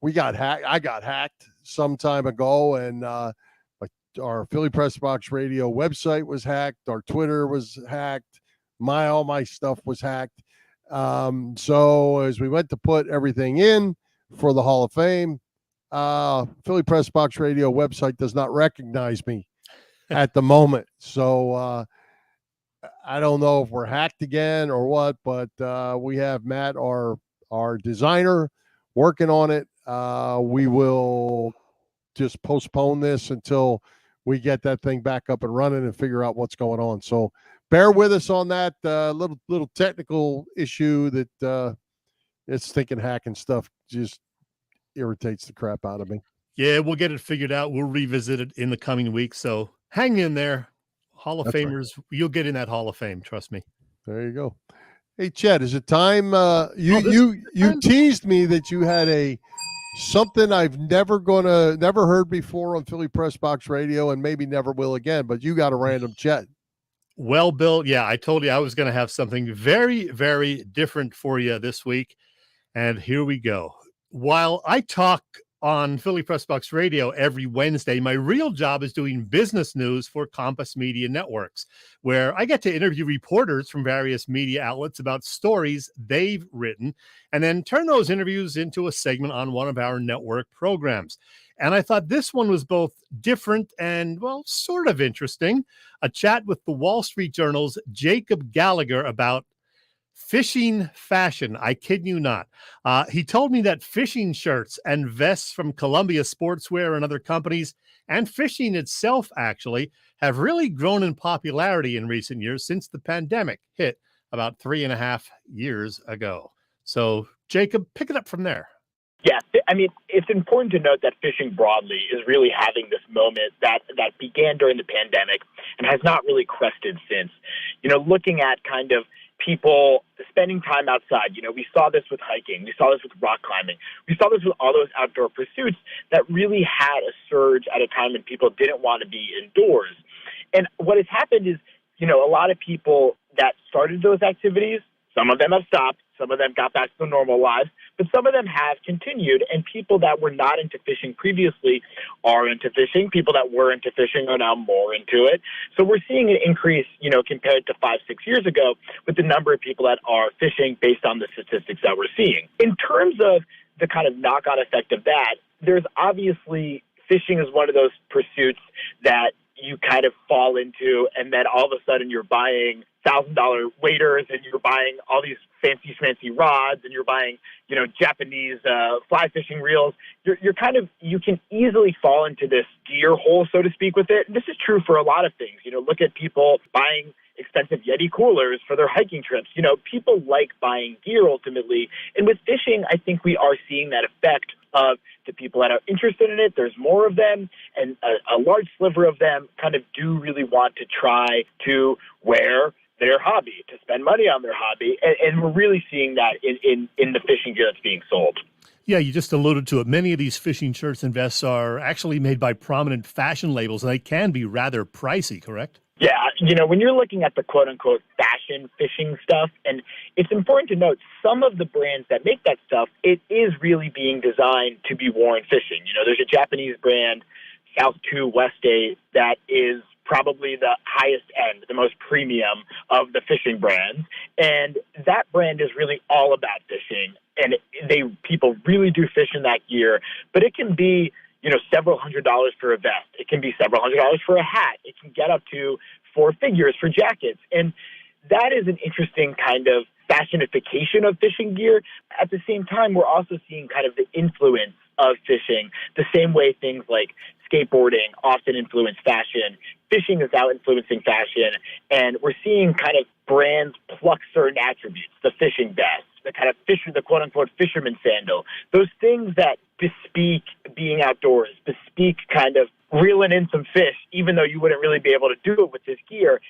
we got hacked. I got hacked some time ago, and our Philly Press Box Radio website was hacked. Our Twitter was hacked. All my stuff was hacked. So as we went to put everything in for the Hall of Fame, Philly Press Box Radio website does not recognize me at the moment. So I don't know if we're hacked again or what, but we have Matt, our designer, working on it. We will just postpone this until we get that thing back up and running and figure out what's going on. So bear with us on that little technical issue that it's thinking hacking stuff just irritates the crap out of me. Yeah, we'll get it figured out. We'll revisit it in the coming weeks. So hang in there. Hall of Famers, right. You'll get in that Hall of Fame. Trust me. There you go. Hey, Chet, is it time? You teased me that you had something I've never heard before on Philly Press Box Radio and maybe never will again, but you got a random Chet. Well, Bill, yeah, I told you I was going to have something very, very different for you this week. And here we go. While I talk on Philly Press Box Radio every Wednesday, my real job is doing business news for Compass Media Networks, where I get to interview reporters from various media outlets about stories they've written, and then turn those interviews into a segment on one of our network programs. And I thought this one was both different and, well, sort of interesting. A chat with the Wall Street Journal's Jacob Gallagher about fishing fashion. I kid you not. He told me that fishing shirts and vests from Columbia Sportswear and other companies, and fishing itself actually, have really grown in popularity in recent years since the pandemic hit about 3.5 years ago. So, Jacob, pick it up from there. Yeah, I mean, it's important to note that fishing broadly is really having this moment that began during the pandemic and has not really crested since. You know, looking at kind of people spending time outside. You know, we saw this with hiking. We saw this with rock climbing. We saw this with all those outdoor pursuits that really had a surge at a time when people didn't want to be indoors. And what has happened is, you know, a lot of people that started those activities, some of them have stopped, some of them got back to their normal lives, but some of them have continued, and people that were not into fishing previously are into fishing. People that were into fishing are now more into it. So we're seeing an increase, you know, compared to 5-6 years ago with the number of people that are fishing based on the statistics that we're seeing. In terms of the kind of knock-on effect of that, there's obviously fishing is one of those pursuits that you kind of fall into, and then all of a sudden you're buying $1,000 waders and you're buying all these fancy rods and you're buying, you know, Japanese fly fishing reels. You're kind of, you can easily fall into this gear hole, so to speak, with it. And this is true for a lot of things. You know, look at people buying expensive Yeti coolers for their hiking trips. You know, people like buying gear ultimately. And with fishing, I think we are seeing that effect of the people that are interested in it. There's more of them, and a large sliver of them kind of do really want to try to wear their hobby, to spend money on their hobby. And we're really seeing that in the fishing gear that's being sold. Yeah, you just alluded to it. Many of these fishing shirts and vests are actually made by prominent fashion labels, and they can be rather pricey, correct? Yeah, you know, when you're looking at the quote-unquote fashion fishing stuff, and it's important to note some of the brands that make that stuff, it is really being designed to be worn fishing. You know, there's a Japanese brand, South 2 West 8, that is probably the highest end, the most premium of the fishing brands. And that brand is really all about fishing. And people really do fish in that gear, but it can be, you know, several $100s for a vest. It can be several $100s for a hat. It can get up to 4 figures for jackets. And that is an interesting kind of fashionification of fishing gear. At the same time, we're also seeing kind of the influence of fishing, the same way things like skateboarding often influence fashion. Fishing is now influencing fashion, and we're seeing kind of brands pluck certain attributes, the fishing vest, the kind of the quote-unquote fisherman sandal, those things that bespeak being outdoors, bespeak kind of reeling in some fish, even though you wouldn't really be able to do it with this gear.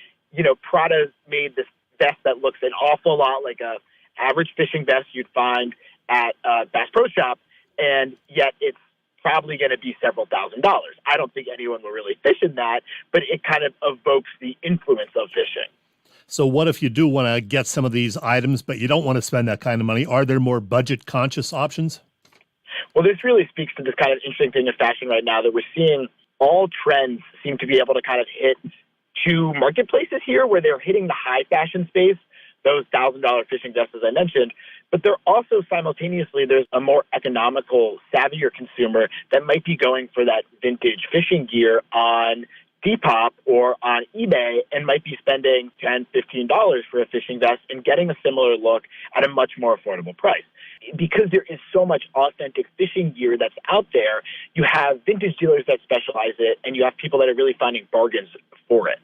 Prada's made this vest that looks an awful lot like a average fishing vest you'd find at a Bass Pro Shop, and yet it's probably going to be several $1,000s. I don't think anyone will really fish in that, but it kind of evokes the influence of fishing. So what if you do want to get some of these items, but you don't want to spend that kind of money? Are there more budget-conscious options? Well, this really speaks to this kind of interesting thing in fashion right now that we're seeing all trends seem to be able to kind of hit two marketplaces here where they're hitting the high fashion space, those $1,000 fishing vests, as I mentioned, but they're also simultaneously, there's a more economical, savvier consumer that might be going for that vintage fishing gear on Depop or on eBay and might be spending $10, $15 for a fishing vest and getting a similar look at a much more affordable price. Because there is so much authentic fishing gear that's out there, you have vintage dealers that specialize it, and you have people that are really finding bargains for it.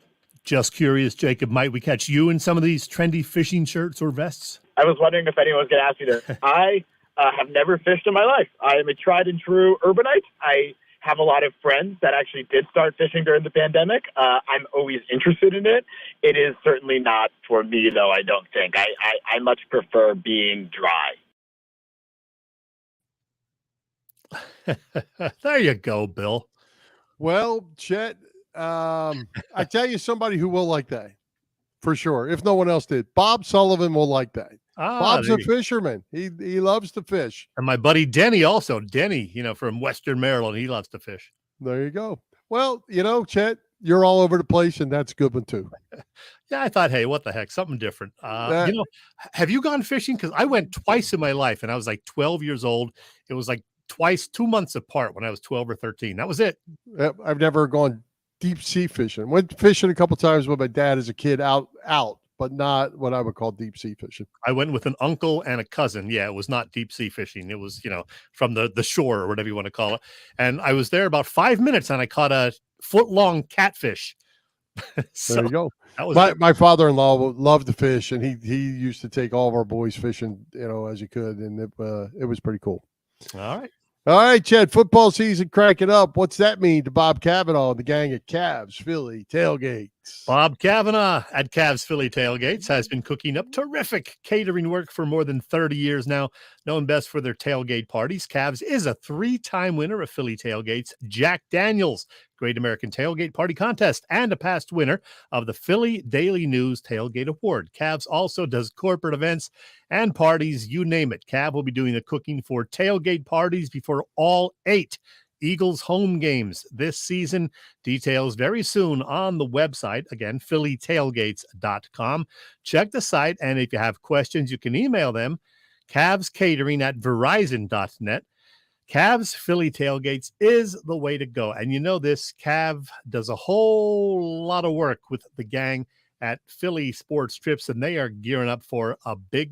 Just curious, Jacob, might we catch you in some of these trendy fishing shirts or vests? I was wondering if anyone was going to ask me this. I have never fished in my life. I am a tried and true urbanite. I have a lot of friends that actually did start fishing during the pandemic. I'm always interested in it. It is certainly not for me, though, I don't think. I much prefer being dry. There you go, Bill. Well, Chet, I tell you somebody who will like that for sure. If no one else did, Bob Sullivan will like that. Bob's a fisherman. He loves to fish. And my buddy Denny also. Denny, from Western Maryland, he loves to fish. There you go. Well, Chet, you're all over the place, and that's a good one too. Yeah, I thought, hey, what the heck, something different. Have you gone fishing? Because I went twice in my life, and I was like 12 years old. It was like twice, 2 months apart when I was 12 or 13. That was it. I've never gone deep sea fishing. Went fishing a couple times with my dad as a kid out, but not what I would call deep sea fishing. I went with an uncle and a cousin. Yeah, it was not deep sea fishing. It was, from the shore or whatever you want to call it. And I was there about 5 minutes and I caught a foot-long catfish. So there you go. That was my father-in-law loved to fish, and he used to take all of our boys fishing, as he could, and it was pretty cool. All right, Chad, football season cranking up. What's that mean to Bob Cavanaugh and the gang at Cavs Philly Tailgates? Bob Cavanaugh at Cavs Philly Tailgates has been cooking up terrific catering work for more than 30 years now. Known best for their tailgate parties, Cavs is a 3-time winner of Philly Tailgates Jack Daniels Great American Tailgate Party Contest and a past winner of the Philly Daily News Tailgate Award. Cavs also does corporate events and parties, you name it. Cav will be doing the cooking for tailgate parties before all 8 Eagles home games this season. Details very soon on the website. Again, phillytailgates.com. Check the site, and if you have questions, you can email them, cavscatering@verizon.net. Cavs Philly Tailgates is the way to go. And this, Cav does a whole lot of work with the gang at Philly Sports Trips, and they are gearing up for a big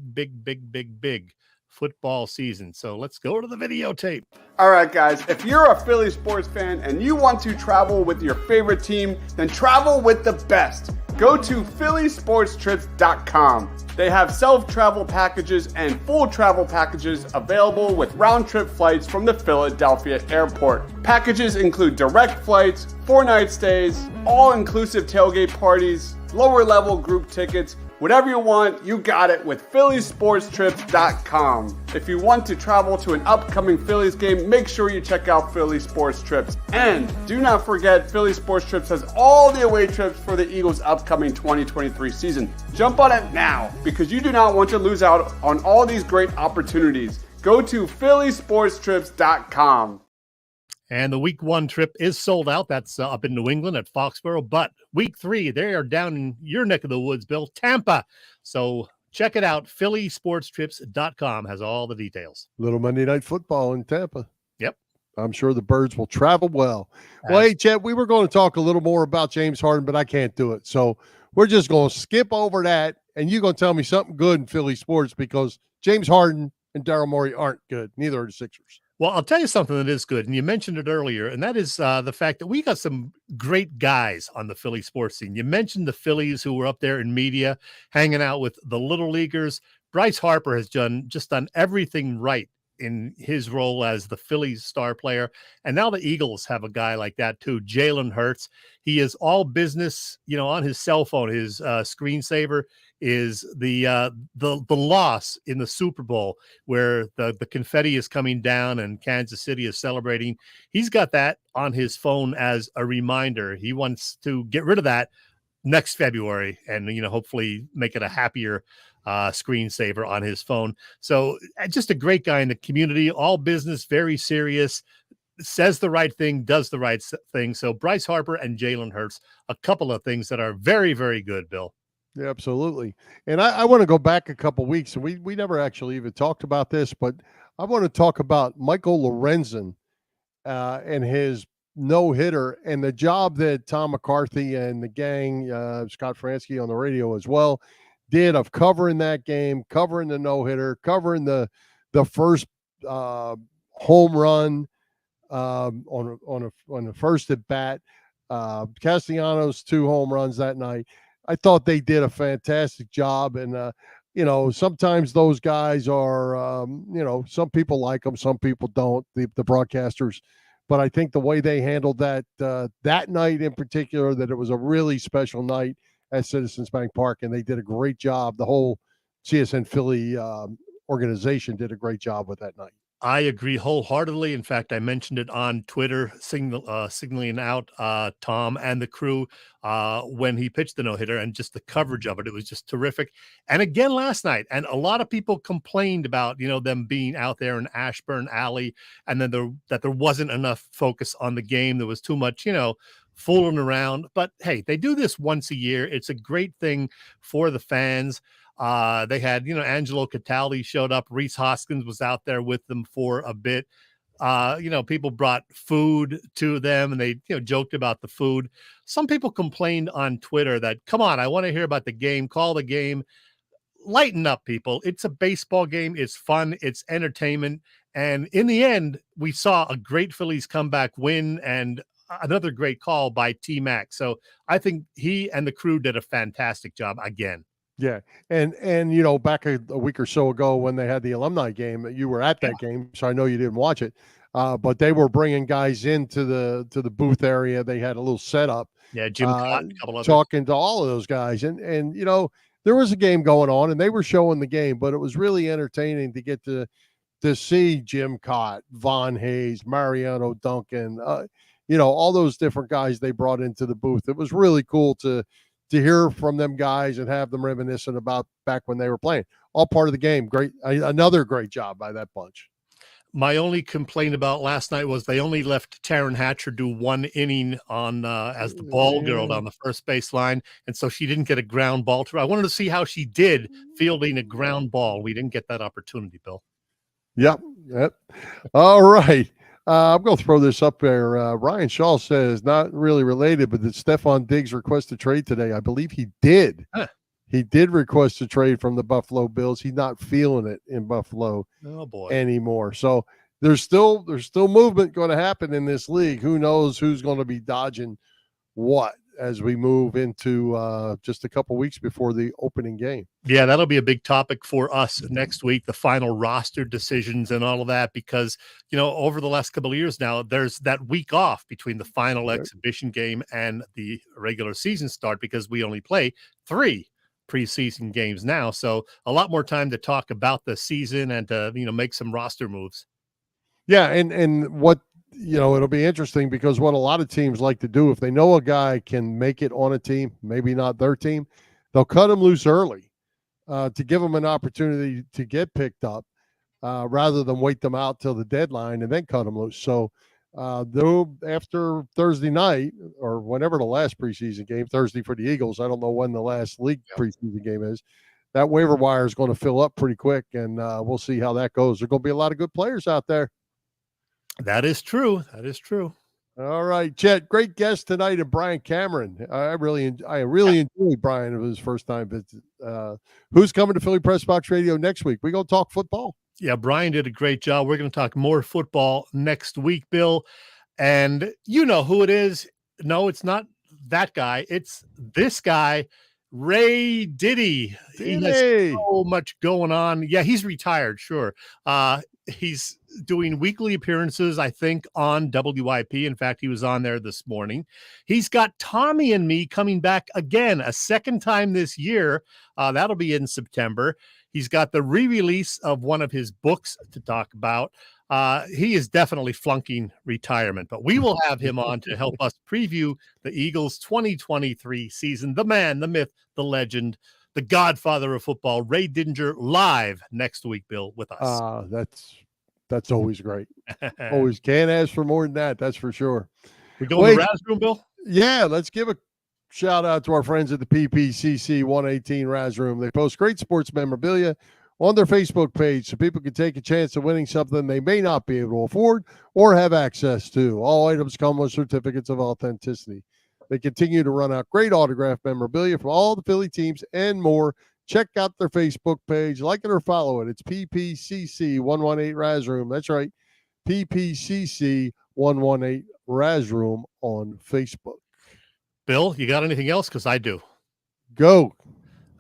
football season. So let's go to the videotape. All right, guys, if you're a Philly sports fan and you want to travel with your favorite team, then travel with the best. Go to phillysportstrips.com. They have self-travel packages and full travel packages available with round-trip flights from the Philadelphia airport. Packages include direct flights, 4-night stays, all-inclusive tailgate parties, lower-level group tickets. Whatever you want, you got it with phillysportstrips.com. If you want to travel to an upcoming Phillies game, make sure you check out Philly Sports Trips. And do not forget, Philly Sports Trips has all the away trips for the Eagles' upcoming 2023 season. Jump on it now, because you do not want to lose out on all these great opportunities. Go to phillysportstrips.com. And the week 1 trip is sold out. That's up in New England at Foxborough. But week 3, they are down in your neck of the woods, Bill, Tampa. So check it out. phillysportstrips.com has all the details. Little Monday Night Football in Tampa. Yep. I'm sure the Birds will travel well. Well, hey, Chet, we were going to talk a little more about James Harden, but I can't do it. So we're just going to skip over that, and you're going to tell me something good in Philly sports, because James Harden and Daryl Morey aren't good. Neither are the Sixers. Well, I'll tell you something that is good, and you mentioned it earlier, and that is the fact that we got some great guys on the Philly sports scene. You mentioned the Phillies who were up there in media, hanging out with the little leaguers. Bryce Harper has just done everything right in his role as the Phillies star player. And now the Eagles have a guy like that too, Jalen Hurts. He is all business, on his cell phone. His screensaver is the loss in the Super Bowl where the confetti is coming down and Kansas City is celebrating. He's got that on his phone as a reminder. He wants to get rid of that next February and, hopefully make it a happier screensaver on his phone. So just a great guy in the community, all business, very serious, says the right thing, does the right thing. So Bryce Harper and Jalen Hurts, a couple of things that are very, very good, Bill. Yeah, absolutely. And I want to go back a couple weeks, and we never actually even talked about this, but I want to talk about Michael Lorenzen and his no-hitter and the job that Tom McCarthy and the gang, Scott Fransky on the radio as well, did of covering that game, covering the no-hitter, covering the first home run on the first at bat, Castellanos 2 home runs that night. I thought they did a fantastic job, and sometimes those guys are, some people like them, some people don't, the broadcasters. But I think the way they handled that night in particular, that it was a really special night at Citizens Bank Park, and they did a great job. The whole CSN Philly organization did a great job with that night. I agree wholeheartedly. In fact, I mentioned it on Twitter, signaling out Tom and the crew when he pitched the no-hitter, and just the coverage of it. It was just terrific. And again last night, and a lot of people complained about, them being out there in Ashburn Alley, and then that there wasn't enough focus on the game. There was too much, fooling around. But hey, they do this once a year. It's a great thing for the fans. They had, Angelo Cataldi showed up. Reese Hoskins was out there with them for a bit. People brought food to them, and they, joked about the food. Some people complained on Twitter that, come on, I want to hear about the game. Call the game. Lighten up, people. It's a baseball game. It's fun. It's entertainment. And in the end, we saw a great Phillies comeback win and another great call by T-Mac. So I think he and the crew did a fantastic job again. Yeah. And back a week or so ago when they had the alumni game, you were at that game, so I know you didn't watch it. But they were bringing guys into the booth area. They had a little setup. Yeah, Jim Cotton, a couple of talking to all of those guys. And there was a game going on, and they were showing the game, but it was really entertaining to get to see Jim Cott, Von Hayes, Mariano Duncan, all those different guys they brought into the booth. It was really cool to hear from them guys and have them reminiscent about back when they were playing. All part of the game. Great. Another great job by that bunch. My only complaint about last night was they only left Taryn Hatcher do 1 inning on as the ball girl on the first base line, and so she didn't get a ground ball. I wanted to see how she did fielding a ground ball. We didn't get that opportunity, Bill. Yep. All right. I'm going to throw this up there. Ryan Shaw says, not really related, but did Stephon Diggs request a trade today? I believe he did. Huh. He did request a trade from the Buffalo Bills. He's not feeling it in Buffalo anymore. So there's still movement going to happen in this league. Who knows who's going to be dodging what as we move into just a couple weeks before the opening game. Yeah, that'll be a big topic for us next week, the final roster decisions and all of that, because, over the last couple of years now, there's that week off between the final exhibition game and the regular season start, because we only play 3 preseason games now. So a lot more time to talk about the season and to, make some roster moves. Yeah. And what, it'll be interesting because what a lot of teams like to do, if they know a guy can make it on a team, maybe not their team, they'll cut him loose early to give them an opportunity to get picked up rather than wait them out till the deadline and then cut them loose. So though after Thursday night or whenever the last preseason game, Thursday for the Eagles, I don't know when the last league preseason game is, that waiver wire is going to fill up pretty quick, and we'll see how that goes. There's going to be a lot of good players out there. That is true. All right, Chet, great guest tonight, and Bryan Cameron. I really enjoyed Bryan. It was his first time visit. Who's coming to Philly Press Box Radio next week? We gonna talk football? Yeah, Bryan did a great job. We're going to talk more football next week, Bill. And you know who it is. No, it's not that guy. It's this guy, Ray Diddy. He has so much going on. Yeah, he's retired, sure. He's doing weekly appearances, I think, on WIP. In fact, he was on there this morning. He's got Tommy and Me coming back again, a second time this year. That'll be in September. He's got the re-release of one of his books to talk about. He is definitely flunking retirement, but we will have him on to help us preview the Eagles 2023 season. The man, the myth, the legend, the godfather of football, Ray Didinger, live next week, Bill, with us. That's always great. Always can't ask for more than that. That's for sure. We go in the Raz room, Bill? Yeah, let's give a shout out to our friends at the PPCC 118 Raz Room. They post great sports memorabilia on their Facebook page so people can take a chance of winning something they may not be able to afford or have access to. All items come with certificates of authenticity. They continue to run out great autographed memorabilia from all the Philly teams and more. Check out their Facebook page, like it or follow it. It's PPCC 118 Raz Room. That's right, PPCC 118 Raz Room on Facebook. Bill, you got anything else? Because I do. Go.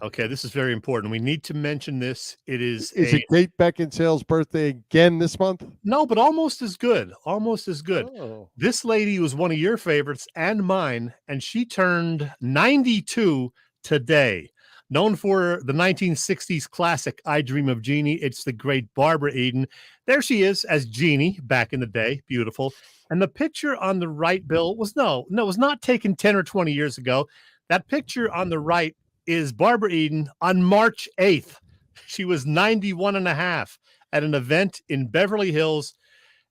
Okay, this is very important. We need to mention this. Is it Kate Beckinsale's birthday again this month? No, but almost as good. Almost as good. Oh. This lady was one of your favorites and mine, and she turned 92 today. Known for the 1960s classic I Dream of Jeannie, it's the great Barbara Eden. There she is as Jeannie back in the day. Beautiful. And the picture on the right, Bill, was not taken 10 or 20 years ago. That picture on the right is Barbara Eden on March 8th. She was 91 and a half at an event in Beverly Hills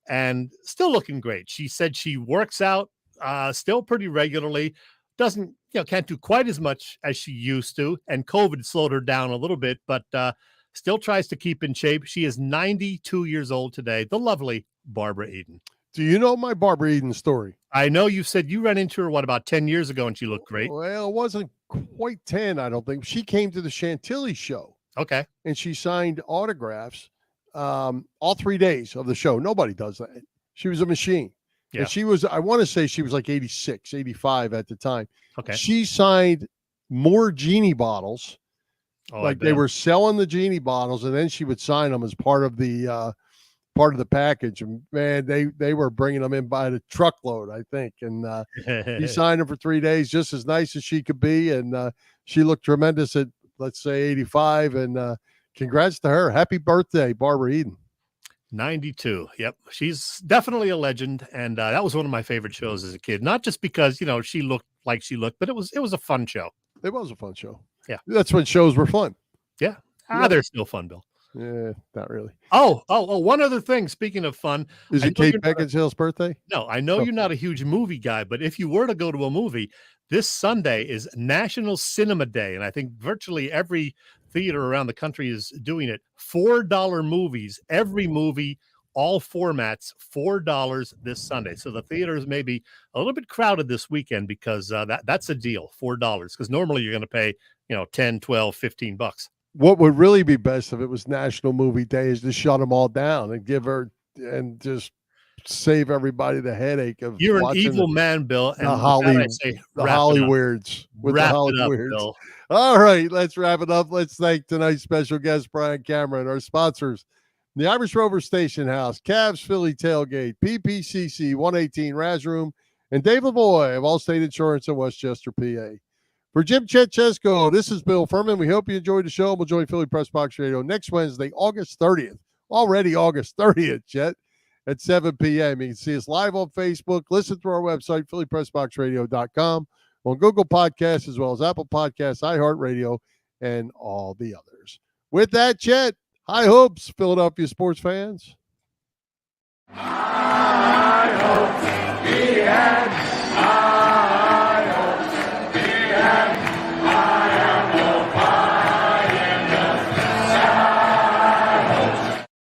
and still looking great. She said she works out still pretty regularly, can't do quite as much as she used to, and COVID slowed her down a little bit, but still tries to keep in shape. She is 92 years old today, the lovely Barbara Eden. Do you know my Barbara Eden story? I know you said you ran into her, about 10 years ago, and she looked great. Well, it wasn't quite 10, I don't think. She came to the Chantilly show. Okay. And she signed autographs all 3 days of the show. Nobody does that. She was a machine. Yeah. And she was, I want to say she was like 86, 85 at the time. Okay. She signed more Genie bottles. Like they were selling the Genie bottles, and then she would sign them as part of the package. And man, they were bringing them in by the truckload, I think. And he signed them for 3 days, just as nice as she could be. And she looked tremendous at, let's say, 85. And congrats to her. Happy birthday, Barbara Eden. 92. Yep. She's definitely a legend. And that was one of my favorite shows as a kid. Not just because, she looked like she looked, but it was a fun show. It was a fun show. Yeah. That's when shows were fun. Yeah. They're still fun, Bill. Yeah, not really. Oh, one other thing. Speaking of fun. Is it Kate Beckinsale's birthday? No, I know you're not a huge movie guy, but if you were to go to a movie, this Sunday is National Cinema Day. And I think virtually every theater around the country is doing it. $4 movies, every movie, all formats, $4 this Sunday. So the theaters may be a little bit crowded this weekend because that's a deal, $4. Because normally you're going to pay, 10, 12, $15. What would really be best if it was National Movie Day is to shut them all down and just save everybody the headache of. You're an evil man, Bill. And the Hollyweirds with the Hollyweirds. All right, let's wrap it up. Let's thank tonight's special guest, Bryan Cameron, our sponsors, the Irish Rover Station House, Cavs Philly Tailgate, PPCC 118 Raz Room, and Dave Lavoie of Allstate Insurance in Westchester, PA. For Jim Chechesko, this is Bill Furman. We hope you enjoyed the show. We'll join Philly Press Box Radio next Wednesday, August 30th. Already August 30th, Chet, at 7 p.m. You can see us live on Facebook. Listen through our website, phillypressboxradio.com, on Google Podcasts, as well as Apple Podcasts, iHeartRadio, and all the others. With that, Chet, high hopes, Philadelphia sports fans. High hopes, he had